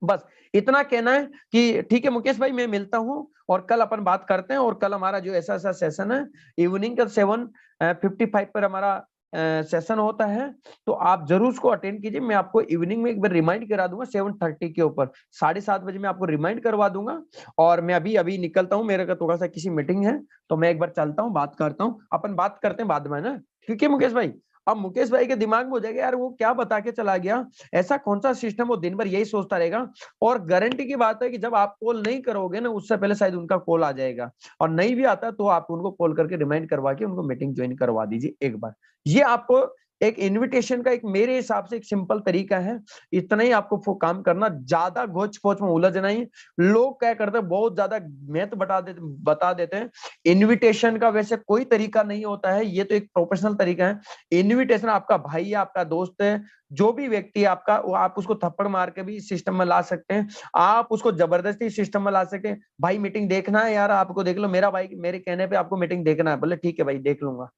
बस इतना कहना है कि ठीक है मुकेश भाई, मैं मिलता हूँ और कल अपन बात करते हैं, और कल हमारा जो ऐसा ऐसा सेशन है, इवनिंग का 7:55 पर हमारा सेशन होता है, तो आप जरूर उसको अटेंड कीजिए। मैं आपको इवनिंग में एक बार रिमाइंड करा दूंगा 7:30 के ऊपर, 7:30 बजे मैं आपको रिमाइंड करवा दूंगा। और मैं अभी अभी निकलता हूँ, मेरे का थोड़ा सा किसी मीटिंग है, तो मैं एक बार चलता हूँ, बात करता हूँ, अपन बात करते हैं बाद में ना, ठीक है मुकेश भाई। अब मुकेश भाई के दिमाग में हो जाएगा यार वो क्या बता के चला गया, ऐसा कौन सा सिस्टम, वो दिन भर यही सोचता रहेगा। और गारंटी की बात है कि जब आप कॉल नहीं करोगे ना, उससे पहले शायद उनका कॉल आ जाएगा, और नहीं भी आता तो आप उनको कॉल करके रिमाइंड करवा के उनको मीटिंग ज्वाइन करवा दीजिए एक बार। ये आपको एक इनविटेशन का एक मेरे हिसाब से एक सिंपल तरीका है, इतना ही आपको काम करना, ज्यादा घोच पोच में उलझना ही। लोग क्या करते हैं, बहुत ज्यादा मैथ बता देते हैं। इनविटेशन का वैसे कोई तरीका नहीं होता है, ये तो एक प्रोफेशनल तरीका है। इनविटेशन आपका भाई है, आपका दोस्त है, जो भी व्यक्ति है आपका, वो आप उसको थप्पड़ मार के भी सिस्टम में ला सकते हैं, आप उसको जबरदस्ती सिस्टम में ला सकते हैं। भाई मीटिंग देखना है यार, आपको देख लो, मेरा भाई मेरे कहने पे आपको मीटिंग देखना है, बोले ठीक है भाई देख लूंगा,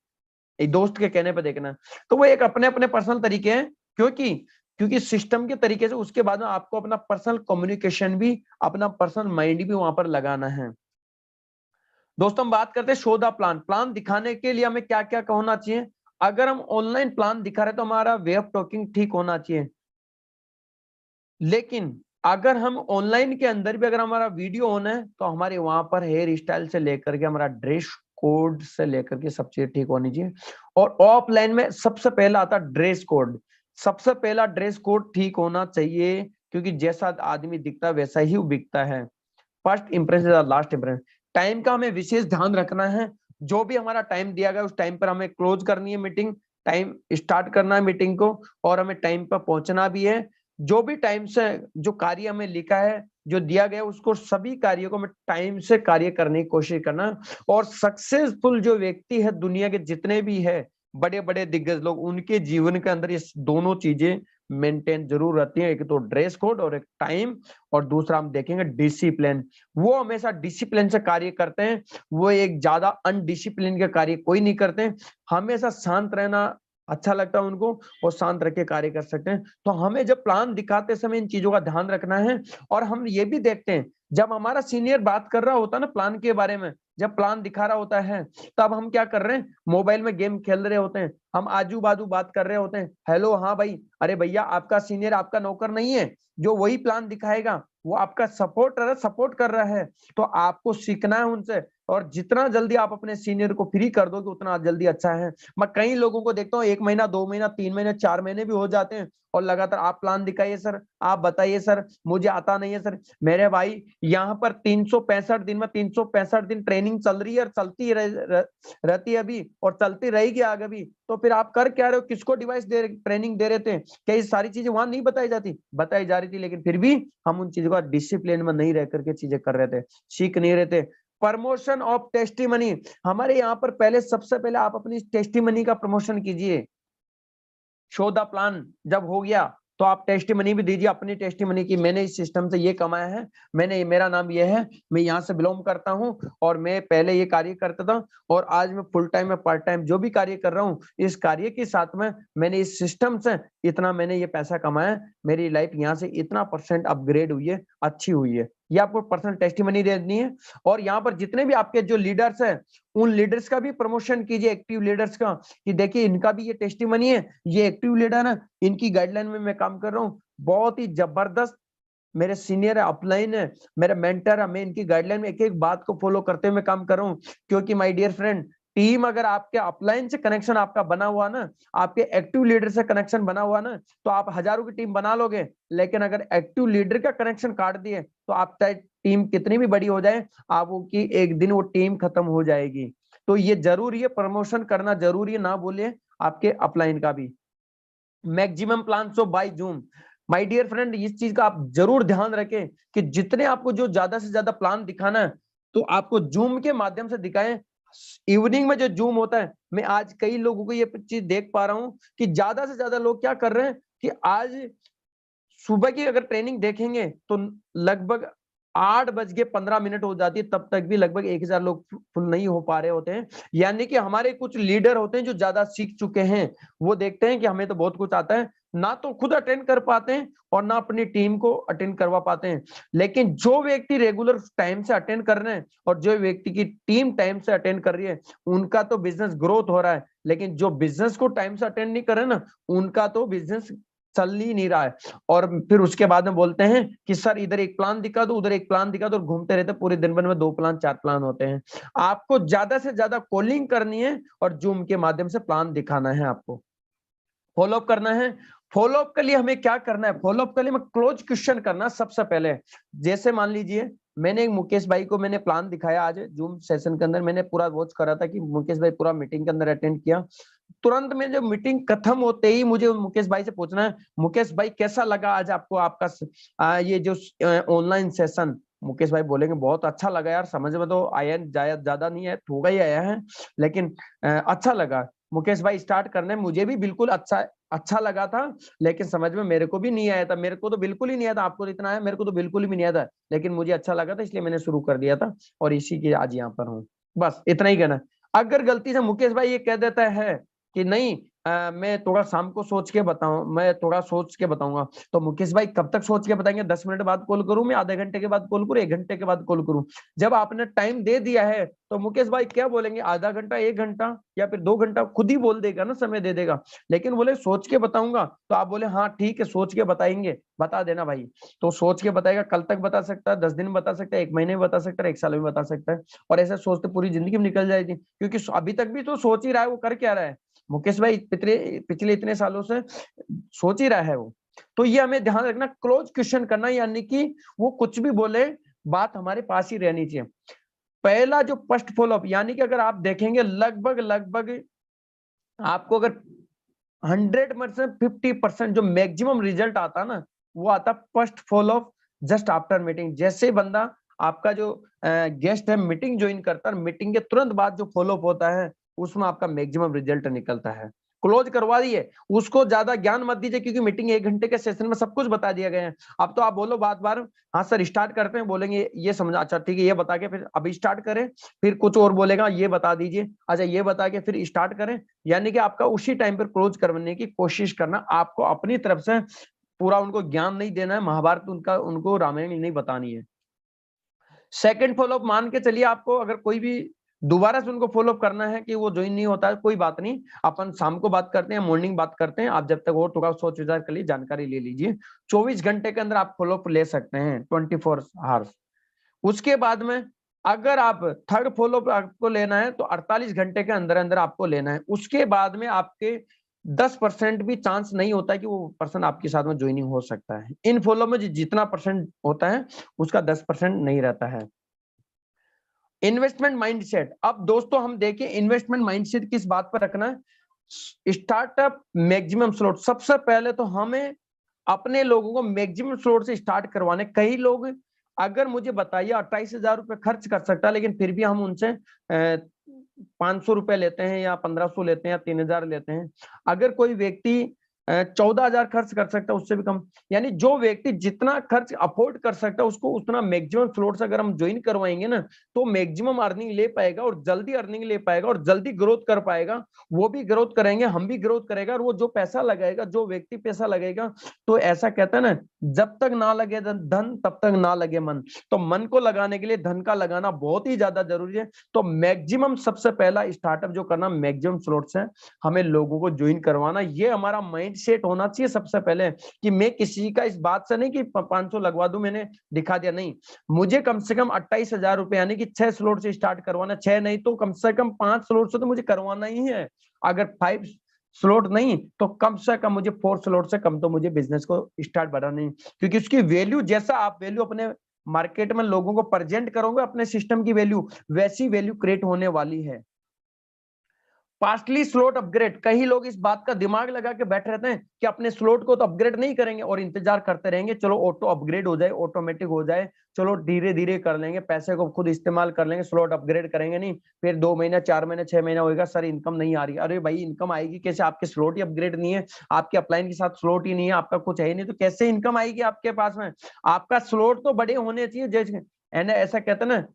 दोस्त के कहने पे देखना है। तो वो एक अपने अपने पर्सनल तरीके हैं, क्योंकि सिस्टम के तरीके से उसके बाद में आपको अपना पर्सनल कम्युनिकेशन भी, अपना पर्सनल माइंड भी वहां पर लगाना है। दोस्तों हम बात करते हैं शो द प्लान। प्लान दिखाने के लिए हमें क्या क्या होना चाहिए। अगर हम ऑनलाइन प्लान दिखा रहे हैं तो हमारा वे ऑफ टॉकिंग ठीक होना चाहिए, लेकिन अगर हम ऑनलाइन के अंदर भी अगर हमारा वीडियो ऑन है तो हमारे वहां पर हेयर स्टाइल से लेकर के हमारा ड्रेस कोड से लेकर के सब चीजें ठीक होनी चाहिए। और ऑफलाइन में सबसे पहला आता ड्रेस कोड। सबसे पहला ड्रेस कोड ठीक होना चाहिए, क्योंकि जैसा आदमी दिखता है वैसा ही वो बिकता है। First impression is last impression. Time का हमें विशेष ध्यान रखना है। जो भी हमारा टाइम दिया गया उस टाइम पर हमें क्लोज करनी है मीटिंग, टाइम स्टार्ट करना है मीटिंग को, और हमें टाइम पर पहुंचना भी है। जो भी टाइम से जो कार्य हमें लिखा है, जो दिया गया उसको, सभी कार्यों को हमें टाइम से कार्य करने की कोशिश करना। और सक्सेसफुल जो व्यक्ति है दुनिया के जितने भी है बड़े बड़े दिग्गज लोग, उनके जीवन के अंदर ये दोनों चीजें मेंटेन जरूर रहती है। एक तो ड्रेस कोड और एक टाइम, और दूसरा हम देखेंगे डिसिप्लिन। वो हमेशा डिसिप्लिन से कार्य करते हैं, वो एक ज्यादा अनडिसिप्लिन के कार्य कोई नहीं करते। हमेशा शांत रहना अच्छा लगता है उनको, और शांत रख के कार्य कर सकते हैं। तो हमें जब प्लान दिखाते समय इन चीजों का ध्यान रखना है। और हम ये भी देखते हैं जब हमारा सीनियर बात कर रहा होता है ना प्लान के बारे में, जब प्लान दिखा रहा होता है तब हम क्या कर रहे हैं, मोबाइल में गेम खेल रहे होते हैं, हम आजू बाजू बात कर रहे होते हैं, हेलो हाँ भाई, अरे भैया आपका सीनियर आपका नौकर नहीं है जो वही प्लान दिखाएगा, वो आपका सपोर्ट कर रहा है। तो आपको सीखना है उनसे, और जितना जल्दी आप अपने सीनियर को फ्री कर दोगे उतना जल्दी अच्छा है। मैं कई लोगों को देखता हूँ 1 महीना 2 महीना 3 महीने 4 महीने भी हो जाते हैं, और लगातार आप प्लान दिखाइए सर, आप बताइए सर, मुझे आता नहीं है सर। मेरे भाई यहाँ पर 365 दिन में 365 दिन ट्रेनिंग चल रही है, और चलती रहती है अभी, और चलती रहेगी आगे भी। तो फिर आप कर क्या रहे हो, किसको डिवाइस ट्रेनिंग दे रहे थे? क्या ये सारी चीजें वहां नहीं बताई जाती? बताई जा रही थी, लेकिन फिर भी हम उन चीजों का डिसिप्लिन में नहीं रह करके चीजें कर रहे थे, सीख नहीं रहे थे। Promotion of testimony. हमारे यहाँ पर पहले सबसे पहले आप अपनी टेस्टिमनी का प्रमोशन कीजिए। शो द प्लान जब हो गया तो आप टेस्टिमनी भी दीजिए, अपनी टेस्टिमनी की मैंने इस सिस्टम से ये कमाया है, मैंने मेरा नाम ये है, मैं यहाँ से बिलोंग करता हूँ, और मैं पहले ये कार्य करता था, और आज मैं फुल टाइम में पार्ट टाइम जो भी कार्य कर रहा हूँ, इस कार्य के साथ में मैंने इस सिस्टम से इतना मैंने ये पैसा कमाया, मेरी लाइफ यहाँ से इतना % अपग्रेड हुई है, अच्छी हुई है। ये आपको पर्सनल टेस्टिमनी देनी है। और यहाँ पर जितने भी आपके जो लीडर्स हैं उन लीडर्स का भी प्रमोशन कीजिए, एक्टिव लीडर्स का, कि देखिए इनका भी ये टेस्टिमनी है, ये एक्टिव लीडर है, इनकी गाइडलाइन में मैं काम कर रहा हूँ, बहुत ही जबरदस्त मेरे सीनियर है, अपलाइन है, मेरा मेंटर है, मैं इनकी गाइडलाइन में एक एक बात को फॉलो करते हुए काम कर रहा हूँ। क्योंकि माय डियर फ्रेंड, टीम अगर आपके अपलाइन से कनेक्शन आपका बना हुआ ना, आपके एक्टिव लीडर से कनेक्शन बना हुआ ना, तो आप हजारों की टीम बना लोगे। लेकिन अगर एक्टिव लीडर का कनेक्शन काट दिए तो आप चाहे टीम कितनी भी बड़ी हो जाए, आपकी एक दिन वो टीम खत्म हो जाएगी। तो ये जरूरी है, प्रमोशन करना जरूरी है, ना बोलिए आपके अपलाइन का भी। Maximum plan show by Zoom. My dear friend, इस चीज का आप जरूर ध्यान रखें कि जितने आपको जो ज्यादा से ज्यादा प्लान दिखाना है तो आपको जूम के माध्यम से दिखाएं। इवनिंग में जो जूम होता है, मैं आज कई लोगों को ये चीज देख पा रहा हूं कि ज्यादा से ज्यादा लोग क्या कर रहे हैं कि आज सुबह की अगर ट्रेनिंग देखेंगे तो लगभग 8:15 हो जाती है, तब तक भी लगभग 1000 लोग फुल नहीं हो पा रहे होते हैं। यानी कि हमारे कुछ लीडर होते हैं जो ज्यादा सीख चुके हैं, वो देखते हैं कि हमें तो बहुत कुछ आता है, ना तो खुद अटेंड कर पाते हैं और ना अपनी टीम को अटेंड करवा पाते हैं। लेकिन जो व्यक्ति रेगुलर टाइम से अटेंड कर रहे हैं और जो व्यक्ति की टीम टाइम से अटेंड कर रही है, उनका तो बिजनेस ग्रोथ हो रहा है। लेकिन जो बिजनेस को टाइम से अटेंड नहीं कर रहे ना, उनका तो बिजनेस चल ही नहीं रहा है। और फिर उसके बाद में बोलते हैं कि सर इधर एक प्लान दिखा दो, उधर एक प्लान दिखा दो, और घूमते रहते पूरे दिन भर में 2 प्लान 4 प्लान होते हैं। आपको ज्यादा से ज्यादा कॉलिंग करनी है और जूम के माध्यम से प्लान दिखाना है, आपको फॉलोअप करना है। फॉलोअप के लिए हमें क्या करना है, फॉलोअप के लिए मैं क्लोज क्वेश्चन करना सबसे पहले। जैसे मान लीजिए मैंने एक मुकेश भाई को मैंने प्लान दिखाया आज जूम सेशन के अंदर, मैंने पूरा वॉच करा था कि मुकेश भाई पूरा मीटिंग के अंदर अटेंड किया। तुरंत में जब मीटिंग खत्म होते ही मुझे मुकेश भाई से पूछना है, मुकेश भाई कैसा लगा आज आपको आपका ये जो ऑनलाइन सेशन? मुकेश भाई बोलेंगे बहुत अच्छा लगा यार, समझ में तो आया ज्यादा नहीं है, थोड़ा ही आया है, लेकिन अच्छा लगा। मुकेश भाई स्टार्ट करने मुझे भी बिल्कुल अच्छा लगा था, लेकिन समझ में मेरे को भी नहीं आया था, मेरे को तो बिल्कुल ही नहीं आया था, आपको इतना आया, मेरे को तो बिल्कुल भी नहीं आया था, लेकिन मुझे अच्छा लगा था इसलिए मैंने शुरू कर दिया था, और इसी के आज यहाँ पर हूँ। बस इतना ही कहना। अगर गलती से मुकेश भाई ये कह देता है कि नहीं मैं थोड़ा शाम को सोच के बताऊं, मैं थोड़ा सोच के बताऊंगा। तो मुकेश भाई कब तक सोच के बताएंगे? 10 मिनट बाद कॉल करूं मैं, आधे घंटे के बाद कॉल करूं, 1 घंटे के बाद कॉल करूं? जब आपने टाइम दे दिया है तो मुकेश भाई क्या बोलेंगे? आधा घंटा, 1 घंटा या फिर 2 घंटा खुद ही बोल देगा ना, समय दे देगा। लेकिन बोले सोच के बताऊंगा, तो आप बोले हाँ ठीक है सोच के बताएंगे, बता देना भाई। तो सोच के बताएगा, कल तक बता सकता है, 10 दिन में बता सकता है, 1 महीने में बता सकता है, 1 साल में बता सकता है। और ऐसे सोचते पूरी जिंदगी में निकल जाएगी, क्योंकि अभी तक भी तो सोच ही रहा है। वो कर क्या रहा है मुकेश भाई? पिछले इतने सालों से सोच ही रहा है वो। तो ये हमें ध्यान रखना, क्लोज क्वेश्चन करना, यानी कि वो कुछ भी बोले बात हमारे पास ही रहनी चाहिए। पहला जो फर्स्ट फॉलोअप, यानी कि अगर आप देखेंगे लगभग लगभग आपको अगर 100% 50% जो मैक्सिमम रिजल्ट आता ना, वो आता first follow up just after meeting. जैसे बंदा आपका जो गेस्ट है मीटिंग ज्वाइन करता है, मीटिंग के तुरंत बाद जो फॉलोअप होता है उसमें आपका मैक्सिमम रिजल्ट निकलता है। क्लोज करवा दिए, उसको ज्यादा ज्ञान मत दीजिए, क्योंकि मीटिंग 1 घंटे के सेशन में सब कुछ बता दिया गया है। अब तो आप बोलो बात बार, हाँ सर स्टार्ट करते हैं, बोलेंगे ये समझा, अच्छा ठीक है ये बता के फिर अभी स्टार्ट करें, फिर कुछ और बोलेगा ये बता दीजिए, अच्छा ये बता के फिर स्टार्ट करें। यानी कि आपका उसी टाइम पर क्लोज करने की कोशिश करना, आपको अपनी तरफ से पूरा उनको ज्ञान नहीं देना है, महाभारत उनका उनको रामायण नहीं बतानी है। सेकंड फॉलोअप मान के चलिए, आपको अगर कोई भी दोबारा से उनको फॉलोअप करना है कि वो ज्वाइन नहीं होता है, कोई बात नहीं, अपन शाम को बात करते हैं, मॉर्निंग बात करते हैं। आप जब तक वो थोड़ा सोच विचार कर लीजिए, जानकारी ले लीजिए। 24 घंटे के अंदर आप फॉलोअप ले सकते हैं, 24 आवर्स। उसके बाद में अगर आप थर्ड फॉलोअप आपको लेना है तो 48 घंटे के अंदर अंदर आपको लेना है। उसके बाद में आपके 10% भी चांस नहीं होता है कि वो पर्सन आपके साथ में ज्वाइनिंग हो सकता है। इन फॉलो में जितना परसेंट होता है उसका 10% नहीं रहता है। इन्वेस्टमेंट माइंडसेट, अब दोस्तों हम देखें इन्वेस्टमेंट माइंडसेट किस बात पर रखना है। स्टार्टअप मैक्सिमम स्लॉट, सबसे पहले तो हमें अपने लोगों को मैक्सिमम स्लॉट से स्टार्ट करवाने। कई लोग अगर मुझे बताइए 28,000 रुपए खर्च कर सकता है, लेकिन फिर भी हम उनसे 500 रुपए लेते हैं या 1500 लेते हैं या 3,000 लेते हैं। अगर कोई व्यक्ति 14,000 खर्च कर सकता है, उससे भी कम, यानी जो व्यक्ति जितना खर्च अफोर्ड कर सकता है उसको उतना मैक्सिमम फ्लोट से अगर हम ज्वाइन करवाएंगे ना, तो मैक्सिमम अर्निंग ले पाएगा और जल्दी अर्निंग ले पाएगा और जल्दी ग्रोथ कर पाएगा। वो भी ग्रोथ करेंगे, हम भी ग्रोथ करेगा, और वो जो पैसा लगाएगा, जो व्यक्ति पैसा लगेगा, तो ऐसा कहता है ना, जब तक ना लगे धन तब तक ना लगे मन। तो मन को लगाने के लिए धन का लगाना बहुत ही ज्यादा जरूरी है। तो मैक्सिमम सबसे पहला स्टार्टअप जो करना, मैक्सिमम स्लॉट्स है, हमें लोगों को ज्वाइन करवाना। ये हमारा माइंड सेट होना चाहिए सबसे पहले, कि मैं किसी का इस बात से नहीं कि 500 लगवा दूं, मैंने दिखा दिया, नहीं, मुझे कम से कम 28,000 रुपए यानी कि 6 स्लॉट से स्टार्ट करवाना। 6 नहीं तो कम से कम 5 स्लॉट से तो मुझे करवाना ही है। अगर 5 स्लॉट नहीं तो कम से कम मुझे 4 स्लॉट से कम तो मुझे बिजनेस को स्टार्ट बढ़ाना नहीं, क्योंकि उसकी वैल्यू, जैसा आप वैल्यू अपने मार्केट में लोगों को प्रेजेंट करोगे, अपने सिस्टम की वैल्यू, वैसी वैल्यू क्रिएट होने वाली है। फास्टली स्लॉट अपग्रेड, कई लोग इस बात का दिमाग लगा के बैठे रहते हैं कि अपने स्लॉट को तो अपग्रेड नहीं करेंगे और इंतजार करते रहेंगे, चलो ऑटो अपग्रेड हो जाए, ऑटोमेटिक हो जाए, चलो धीरे धीरे कर लेंगे, पैसे को खुद इस्तेमाल कर लेंगे, स्लॉट अपग्रेड करेंगे नहीं। फिर 2 महीना, 4 महीने, 6 महीना होगा, सर इनकम नहीं आ रही। अरे भाई इनकम आएगी कैसे? आपके स्लॉट ही अपग्रेड नहीं है, आपके अपलाइन के साथ स्लॉट ही नहीं है, आपका कुछ है ही नहीं, तो कैसे इनकम आएगी आपके पास में? आपका स्लॉट तो बड़े होने चाहिए। जैसे ऐसा कहते हैं ना,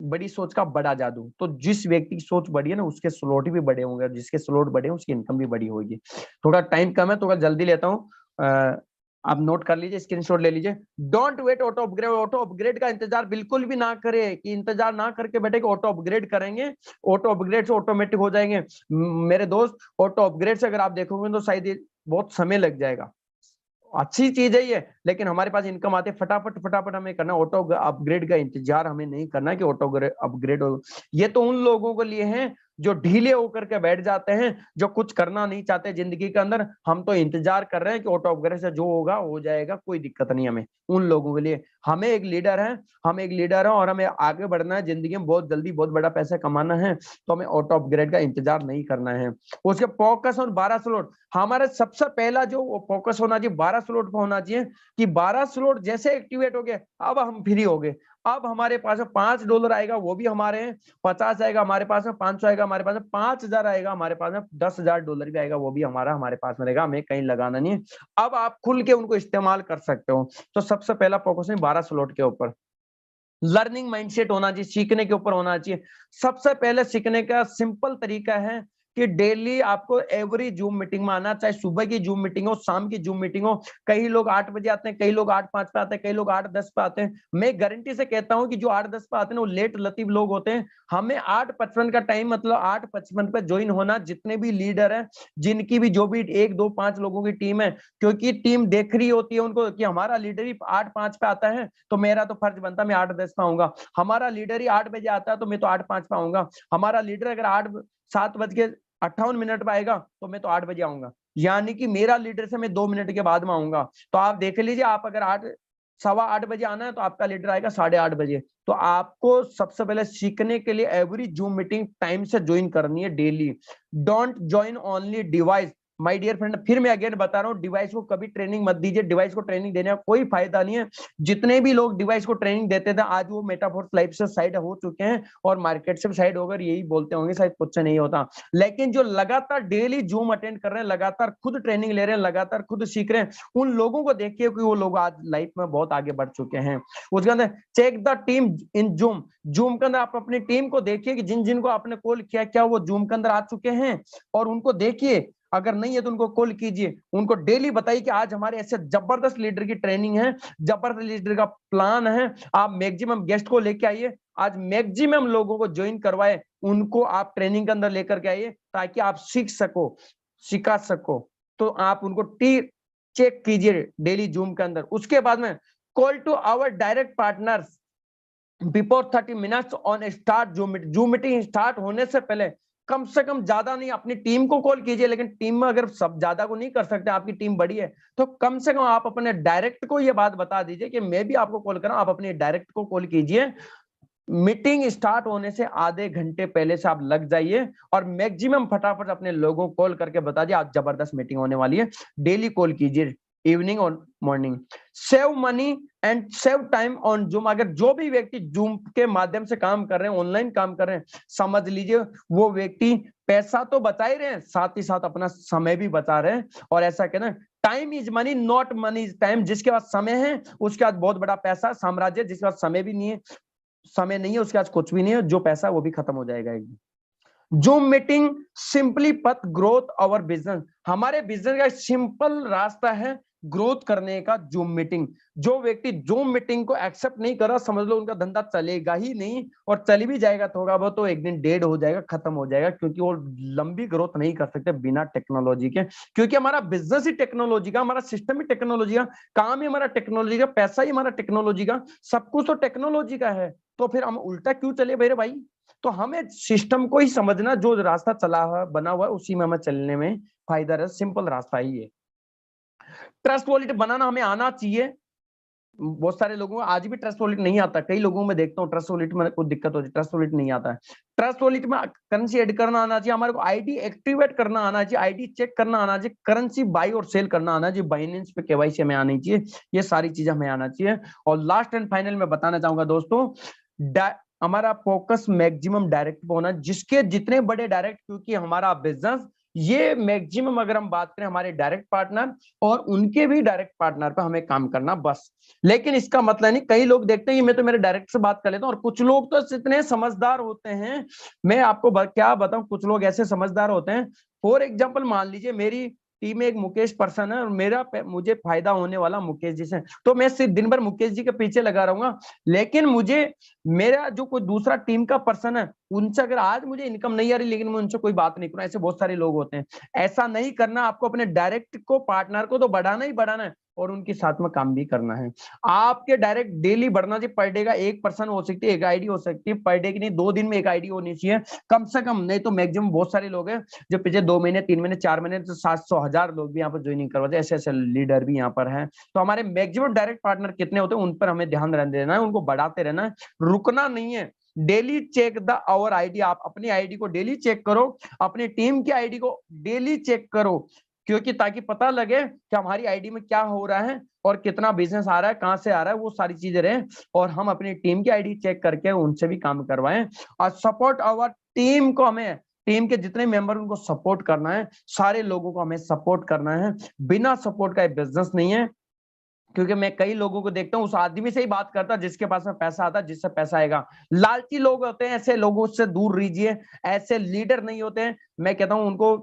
बड़ी सोच का बड़ा जादू। तो जिस व्यक्ति की सोच बड़ी है ना, उसके स्लॉट भी बड़े होंगे, जिसके स्लॉट बड़े हैं उसकी इनकम भी बड़ी होगी। थोड़ा टाइम कम है, थोड़ा जल्दी लेता हूँ, आप नोट कर लीजिए, स्क्रीनशॉट ले लीजिए। Don't wait auto upgrade, auto upgrade का इंतजार बिल्कुल भी ना करे, कि इंतजार ना करके बैठे कि ऑटो अपग्रेड करेंगे, ऑटो अपग्रेड से ऑटोमेटिक हो जाएंगे। मेरे दोस्त, ऑटो अपग्रेड से अगर आप देखोगे तो शायद बहुत समय लग जाएगा। अच्छी चीज है ये, लेकिन हमारे पास इनकम आते फटाफट फटाफट हमें करना। ऑटो अपग्रेड का इंतजार हमें नहीं करना कि ऑटो अपग्रेड हो। ये तो उन लोगों के लिए है जो ढीले होकर के बैठ जाते हैं, जो कुछ करना नहीं चाहते जिंदगी के अंदर। हम तो इंतजार कर रहे हैं कि ऑटो अपग्रेड से जो होगा हो जाएगा, कोई दिक्कत नहीं हमें। उन लोगों के लिए हमें एक लीडर है, हम एक लीडर है और हमें आगे बढ़ना है जिंदगी में, बहुत जल्दी बहुत बड़ा पैसा कमाना है, तो हमें ऑटो अपग्रेड का इंतजार नहीं करना है। उसके फोकस ऑन 12 स्लॉट, हमारा सबसे पहला जो फोकस होना चाहिए 12 स्लॉट पर होना चाहिए, कि 12 स्लॉट जैसे एक्टिवेट हो गए, अब हम फ्री हो गए। अब हमारे पास $5 आएगा, वो भी हमारे हैं, 50 आएगा हमारे पास में, 500 आएगा हमारे पास में, 5,000 आएगा हमारे पास में, $10,000 भी आएगा, वो भी हमारे पास में रहेगा, हमें कहीं लगाना नहीं है। अब आप खुल के उनको इस्तेमाल कर सकते हो। तो सबसे पहला फोकस है 12 स्लॉट के ऊपर। लर्निंग माइंडसेट होना चाहिए, सीखने के ऊपर होना चाहिए। सबसे पहले सीखने का सिंपल तरीका है कि डेली आपको एवरी जूम मीटिंग में आना, चाहे सुबह की जूम मीटिंग हो, शाम की जूम मीटिंग हो। कई लोग 8 बजे आते हैं, कई लोग 8:05 पे आते हैं, कई लोग 8:10 पे आते हैं। मैं गारंटी से कहता हूं कि जो 8:10 पे आते हैं वो लेट लतीफ लोग होते हैं। हमें 8:55 का टाइम, मतलब 8:55 पे ज्वाइन होना। जितने भी लीडर हैं, जिनकी भी जो भी 1 2 5 लोगों की टीम है, क्योंकि टीम देख रही होती है उनको कि हमारा लीडर ही 8:05 पे आता है, तो मेरा तो फर्ज बनता है मैं 8:10 पे आऊंगा। हमारा लीडर ही 8 बजे आता है, तो मैं तो 8:05 पे आऊंगा। हमारा लीडर अगर 7:58 पे आएगा, तो मैं तो 8 बजे आऊंगा, यानी कि मेरा लीडर से मैं 2 मिनट के बाद में आऊंगा। तो आप देख लीजिए, आप अगर 8 सवा 8 बजे आना है, तो आपका लीडर आएगा 8:30 बजे। तो आपको सबसे पहले सीखने के लिए एवरी जूम मीटिंग टाइम से ज्वाइन करनी है daily. Don't join only device. My dear friend, फिर मैं अगेन बता रहा हूं, डिवाइस को कभी ट्रेनिंग मत दीजिए। डिवाइस को ट्रेनिंग देने का कोई फायदा नहीं है। जितने भी लोग डिवाइस को ट्रेनिंग देते थे, आज वो मेटाफोर्स लाइफ से साइड हो चुके हैं और मार्केट से भी साइड होकर यही बोलते होंगे शायद कुछ नहीं होता। लेकिन जो लगातार डेली जूम अटेंड कर रहे हैं, लगातार खुद ट्रेनिंग ले रहे हैं, लगातार खुद सीख रहे हैं, उन लोगों को देखिए कि वो लोग आज लाइफ में बहुत आगे बढ़ चुके हैं। उसके अंदर check the team in Zoom. Zoom के अंदर आप अपनी टीम को देखिए कि जिन जिनको आपने कॉल किया, क्या वो जूम के अंदर आ चुके हैं, और उनको देखिए। अगर नहीं है तो उनको कॉल कीजिए, उनको डेली बताइए कि आज हमारे ऐसे जबरदस्त लीडर की ट्रेनिंग है, जबरदस्त लीडर का प्लान है। आप मैक्सिमम गेस्ट को लेके आइए, आज मैक्सिमम लोगों को ज्वाइन करवाए, उनको आप ट्रेनिंग के अंदर लेकर के आइए, ताकि आप सीख सको, सिखा सको। तो आप उनको चेक कीजिए डेली जूम के अंदर। उसके बाद में call to our direct partners before 30 minutes on start Zoom meeting. Zoom meeting start होने से पहले कम से कम, ज्यादा नहीं, अपनी टीम को कॉल कीजिए। लेकिन टीम में अगर सब ज्यादा को नहीं कर सकते, आपकी टीम बड़ी है, तो कम से कम आप अपने डायरेक्ट को ये बात बता दीजिए कि मैं भी आपको कॉल कर रहा हूं, आप अपने डायरेक्ट को कॉल कीजिए। मीटिंग स्टार्ट होने से आधे घंटे पहले से आप लग जाइए, और मैक्सिमम फटाफट अपने लोगों को कॉल करके बता दिए आज जबरदस्त मीटिंग होने वाली है। डेली कॉल कीजिए, इवनिंग और morning. Save money and save time on zoom. अगर जो भी व्यक्ति जूम के माध्यम से काम कर रहे हैं, ऑनलाइन काम कर रहे हैं, समझ लीजिए वो व्यक्ति पैसा तो बचा ही रहे हैं, साथ ही साथ अपना समय भी बचा रहे हैं। और ऐसा कहना, time is money, not money is time. जिसके पास समय है उसके पास बहुत बड़ा पैसा साम्राज्य, जिसके पास समय भी नहीं है, समय नहीं है उसके पास कुछ भी नहीं है। जो पैसा है वो भी खत्म हो जाएगा एक दिन। जूम मीटिंग सिंपली पथ ग्रोथ अवर बिजनेस। हमारे बिजनेस का सिंपल रास्ता है ग्रोथ करने का, जूम मीटिंग। जो व्यक्ति जूम मीटिंग को एक्सेप्ट नहीं कर रहा, समझ लो उनका धंधा चलेगा ही नहीं, और चल भी जाएगा तो होगा वो तो एक दिन डेड हो जाएगा, खत्म हो जाएगा, क्योंकि वो लंबी ग्रोथ नहीं कर सकते बिना टेक्नोलॉजी के। क्योंकि हमारा बिजनेस ही टेक्नोलॉजी का, हमारा सिस्टम ही टेक्नोलॉजी का, काम ही हमारा टेक्नोलॉजी का, पैसा ही हमारा टेक्नोलॉजी का, सब कुछ तो टेक्नोलॉजी का है। तो फिर हम उल्टा क्यों चले मेरे भाई? तो हमें सिस्टम को ही समझना, जो रास्ता चला हुआ बना हुआ है उसी में हमें चलने में फायदा है। सिंपल रास्ता ही है। ट्रस्ट वॉलेट बनाना हमें आना चाहिए। बहुत सारे लोगों को आज भी ट्रस्ट वॉलेट नहीं आता। कई लोगों में देखता हूँ ट्रस्ट वॉलेट में कुछ दिक्कत होती है, ट्रस्ट वॉलेट नहीं आता है। ट्रस्ट वॉलेट में करेंसी ऐड करना आना चाहिए, हमारे को आईडी एक्टिवेट करना आना चाहिए, आईडी चेक करना आना चाहिए, करेंसी बाई और सेल करना आना चाहिए, बाइनेंस पे केवाईसी हमें आनी चाहिए। ये सारी चीजें हमें आना चाहिए। और लास्ट एंड फाइनल में बताना चाहूंगा दोस्तों, हमारा फोकस मैक्सिमम डायरेक्ट पे होना। जिसके जितने बड़े डायरेक्ट, क्योंकि हमारा बिजनेस ये मैक्सिमम, अगर हम बात करें हमारे डायरेक्ट पार्टनर और उनके भी डायरेक्ट पार्टनर पे हमें काम करना बस। लेकिन इसका मतलब नहीं, कई लोग देखते हैं कि मैं तो मेरे डायरेक्ट से बात कर लेता हूं, और कुछ लोग तो इतने समझदार होते हैं, मैं आपको क्या बताऊं, कुछ लोग ऐसे समझदार होते हैं। फॉर एग्जाम्पल, मान लीजिए मेरी टीम में एक मुकेश पर्सन है, और मुझे फायदा होने वाला मुकेश जी से, तो मैं सिर्फ दिन भर मुकेश जी के पीछे लगा रहूंगा। लेकिन मुझे मेरा जो कोई दूसरा टीम का पर्सन है, उनसे अगर आज मुझे इनकम नहीं आ रही, लेकिन मैं उनसे कोई बात नहीं करूं, ऐसे बहुत सारे लोग होते हैं। ऐसा नहीं करना। आपको अपने डायरेक्ट को, पार्टनर को तो बढ़ाना ही बढ़ाना है, और उनके साथ में काम भी करना है। आपके डायरेक्ट डेली बढ़ना चाहिए। पर डे का एक पर्सन हो सकती है, एक आईडी हो सकती है, पर डे की नहीं, 2 दिन में एक आईडी होनी चाहिए कम से कम। नहीं तो मैक्सिमम बहुत सारे लोग हैं जो पिछले 2 महीने, 3 महीने, 4 महीने तो 700,000 लोग भी यहाँ पर ज्वाइनिंग करवाते हैं। ऐसे ऐसे लीडर भी यहाँ पर हैं। तो हमारे मैक्सिमम डायरेक्ट पार्टनर कितने होते हैं, उन पर हमें ध्यान देना है, उनको बढ़ाते रहना है, रुकना नहीं है। Daily check the our ID. आप अपनी आईडी को डेली चेक करो, अपनी टीम की आईडी को डेली चेक करो, क्योंकि ताकि पता लगे कि हमारी आईडी में क्या हो रहा है और कितना बिजनेस आ रहा है, कहां से आ रहा है, वो सारी चीजें रहे। और हम अपनी टीम की आईडी चेक करके उनसे भी काम करवाएं। और सपोर्ट आवर टीम को, हमें टीम के जितने मेंबर उनको सपोर्ट करना है, सारे लोगों को हमें सपोर्ट करना है। बिना सपोर्ट का बिजनेस नहीं है। क्योंकि मैं कई लोगों को देखता हूँ, उस आदमी से ही बात करता जिसके पास में पैसा आता, जिससे पैसा आएगा। लालची लोग होते हैं, ऐसे लोगों से दूर रहिए, ऐसे लीडर नहीं होते हैं। मैं कहता हूँ उनको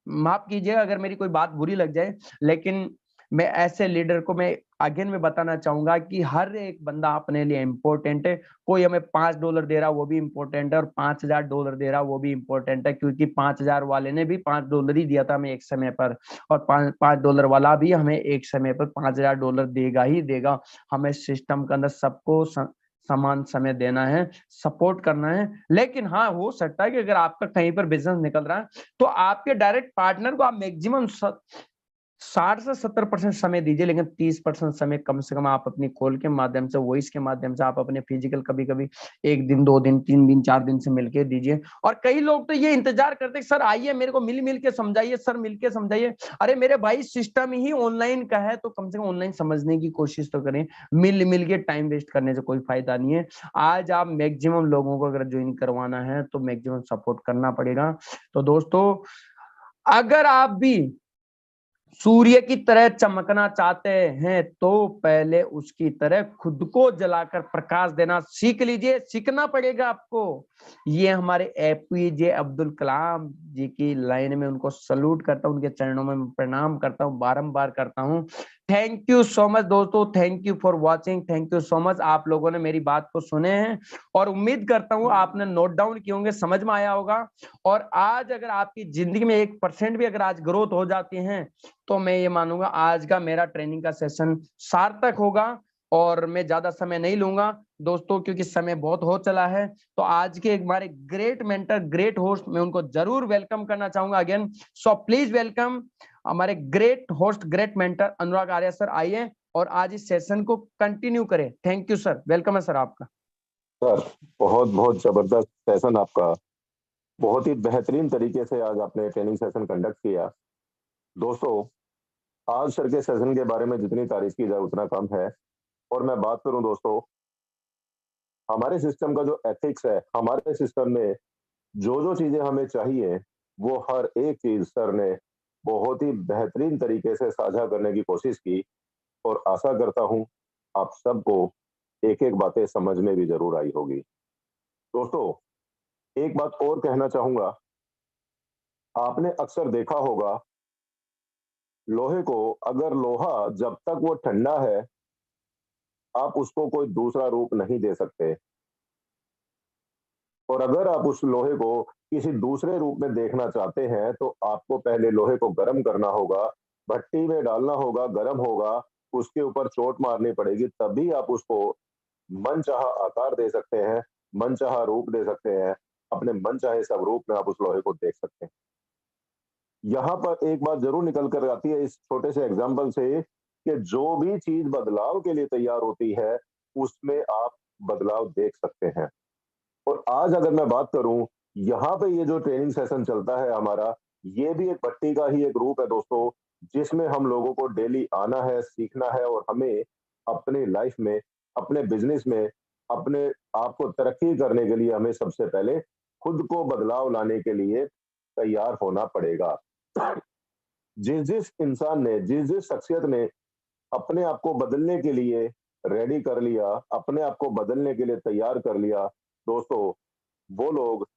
माफ कीजिएगा अगर मेरी कोई बात बुरी लग जाए, लेकिन मैं ऐसे लीडर को मैं अगेन में बताना चाहूंगा कि हर एक बंदा अपने लिए इंपॉर्टेंट है। कोई हमें $5 दे रहा वो भी इंपॉर्टेंट है, और $5000 दे रहा वो भी इंपॉर्टेंट है, क्योंकि 5000 वाले ने भी $5 ही दिया था हमें एक समय पर, और $5 वाला भी हमें एक समय पर $5000 देगा ही देगा। हमें सिस्टम के अंदर सबको समान समय देना है, सपोर्ट करना है। लेकिन हाँ, हो सकता है कि अगर आपका कहीं पर बिजनेस निकल रहा है तो आपके डायरेक्ट पार्टनर को आप मैक्सिमम 60 से 70% समय दीजिए, लेकिन 30% समय कम से कम आप अपनी कॉल के माध्यम से, वॉइस के माध्यम से, आप अपने फिजिकल कभी कभी 1 दिन 2 दिन 3 दिन 4 दिन से मिलके दीजिए। और कई लोग तो ये इंतजार करते हैं, सर आइए मेरे को मिल के समझाइए, सर मिल के समझाइए। अरे मेरे भाई, सिस्टम ही ऑनलाइन का है तो कम से कम ऑनलाइन समझने की कोशिश तो करें। मिल के टाइम वेस्ट करने से कोई फायदा नहीं है। आज आप मैक्सिमम लोगों को अगर ज्वाइन करवाना है तो मैक्सिमम सपोर्ट करना पड़ेगा। तो दोस्तों, अगर आप भी सूर्य की तरह चमकना चाहते हैं तो पहले उसकी तरह खुद को जलाकर प्रकाश देना सीख लीजिए। सीखना पड़ेगा आपको। ये हमारे एपीजे अब्दुल कलाम जी की लाइन में उनको सल्यूट करता हूं, उनके चरणों में प्रणाम करता हूं, बारंबार करता हूं। थैंक यू सो मच दोस्तों, thank you for watching, thank you so much. आप लोगों ने मेरी बात को सुने हैं और उम्मीद करता हूं आपने नोट डाउन किए होंगे, समझ में आया होगा। और आज अगर आपकी जिंदगी में 1% भी अगर आज ग्रोथ हो जाती है तो मैं ये मानूंगा आज का मेरा ट्रेनिंग का सेशन सार्थक होगा। और मैं ज्यादा समय नहीं लूंगा दोस्तों, क्योंकि समय बहुत हो चला है। तो आज के हमारे ग्रेट मेंटर, ग्रेट होस्ट, मैं उनको जरूर वेलकम करना चाहूंगा अगेन। सो प्लीज वेलकम हमारे ग्रेट होस्ट, ग्रेट मेंटर अनुराग आर्या सर। आइए और आज इस सेशन को कंटिन्यू करें। थैंक यू सर, वेलकम है सर आपका। सर, बहुत बहुत जबरदस्त सेशन आपका। बहुत ही बेहतरीन तरीके से आज आपने ट्रेनिंग सेशन कंडक्ट किया। दोस्तों, आज सर के सेशन के बारे में जितनी तारीफ की जाए उतना कम है। और मैं बात करूं दोस्तों, हमारे सिस्टम का जो एथिक्स है, हमारे सिस्टम में जो जो चीजें हमें चाहिए, वो हर एक चीज सर ने बहुत ही बेहतरीन तरीके से साझा करने की कोशिश की। और आशा करता हूं आप सबको एक एक बातें समझ में भी जरूर आई होगी। दोस्तों, एक बात और कहना चाहूंगा, आपने अक्सर देखा होगा लोहे को, अगर लोहा जब तक वो ठंडा है आप उसको कोई दूसरा रूप नहीं दे सकते, और अगर आप उस लोहे को किसी दूसरे रूप में देखना चाहते हैं तो आपको पहले लोहे को गर्म करना होगा, भट्टी में डालना होगा, गर्म होगा, उसके ऊपर चोट मारनी पड़ेगी, तभी आप उसको मनचाहा आकार दे सकते हैं, मनचाहा रूप दे सकते हैं, अपने मनचाहे सब रूप में आप उस लोहे को देख सकते हैं। यहाँ पर एक बात जरूर निकल कर आती है इस छोटे से एग्जाम्पल से, कि जो भी चीज बदलाव के लिए तैयार होती है उसमें आप बदलाव देख सकते हैं। और आज अगर मैं बात करूं, यहाँ पे ये जो ट्रेनिंग सेशन चलता है हमारा, ये भी एक भट्टी का ही एक रूप है दोस्तों, जिसमें हम लोगों को डेली आना है, सीखना है, और हमें अपनी लाइफ में, अपने बिजनेस में, अपने आप को तरक्की करने के लिए हमें सबसे पहले खुद को बदलाव लाने के लिए तैयार होना पड़ेगा। जिस जिस इंसान ने, जिस जिस शख्सियत ने अपने आप को बदलने के लिए रेडी कर लिया, अपने आप को बदलने के लिए तैयार कर लिया दोस्तों, वो लोग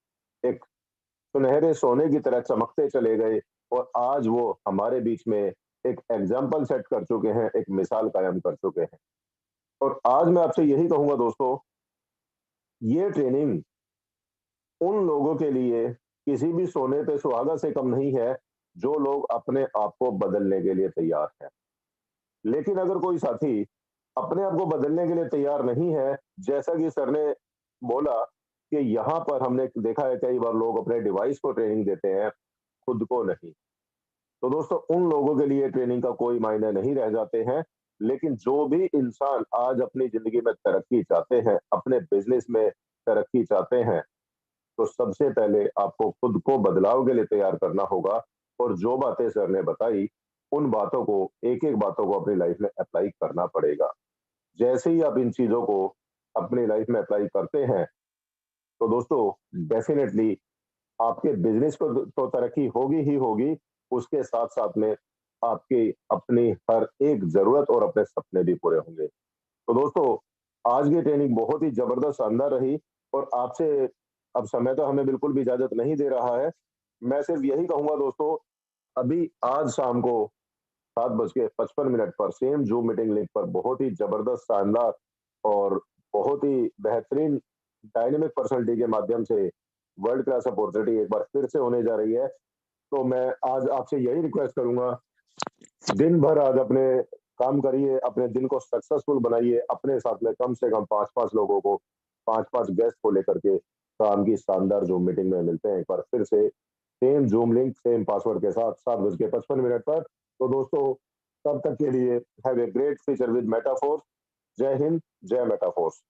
एक सुनहरे सोने की तरह चमकते चले गए, और आज वो हमारे बीच में एक एग्जाम्पल सेट कर चुके हैं, एक मिसाल कायम कर चुके हैं। और आज मैं आपसे यही कहूंगा दोस्तों, ये ट्रेनिंग उन लोगों के लिए किसी भी सोने पे सुहागा से कम नहीं है जो लोग अपने आप को बदलने के लिए तैयार हैं। लेकिन अगर कोई साथी अपने आप को बदलने के लिए तैयार नहीं है, जैसा कि सर ने बोला कि यहाँ पर हमने देखा है कई बार लोग अपने डिवाइस को ट्रेनिंग देते हैं, खुद को नहीं। तो दोस्तों, उन लोगों के लिए ट्रेनिंग का कोई मायने नहीं रह जाते हैं। लेकिन जो भी इंसान आज अपनी जिंदगी में तरक्की चाहते हैं, अपने बिजनेस में तरक्की चाहते हैं, तो सबसे पहले आपको खुद को बदलाव के लिए तैयार करना होगा। और जो बातें सर ने बताई, उन बातों को, एक एक बातों को अपनी लाइफ में अप्लाई करना पड़ेगा। जैसे ही आप इन चीजों को अपनी लाइफ में अप्लाई करते हैं तो दोस्तों, डेफिनेटली आपके बिजनेस को तो तरक्की होगी ही होगी, उसके साथ साथ में आपकी अपनी हर एक जरूरत और अपने सपने भी पूरे होंगे। तो दोस्तों, आज की ट्रेनिंग बहुत ही जबरदस्त शानदार रही और आपसे अब समय तो हमें बिल्कुल भी इजाजत नहीं दे रहा है। मैं सिर्फ यही कहूंगा दोस्तों, अभी आज शाम को 7:55 पर सेम जूम मीटिंग लिंक पर बहुत ही जबरदस्त शानदार और बहुत ही बेहतरीन डायनेमिक पर्सनालिटी के माध्यम से वर्ल्ड क्लास अपॉर्चुनिटी एक बार फिर से होने जा रही है। तो मैं आज आपसे यही रिक्वेस्ट करूंगा, दिन भर आज अपने काम करिए, अपने दिन को सक्सेसफुल बनाइए, अपने साथ में कम से कम 5-5 लोगों को, 5-5 गेस्ट को लेकर के काम की शानदार जूम मीटिंग में मिलते हैं एक बार फिर से same zoom link same password के साथ 7:55 पर। तो दोस्तों, तब तक के लिए have a great future with Metaforce. जय हिंद, जय मेटाफोर्स।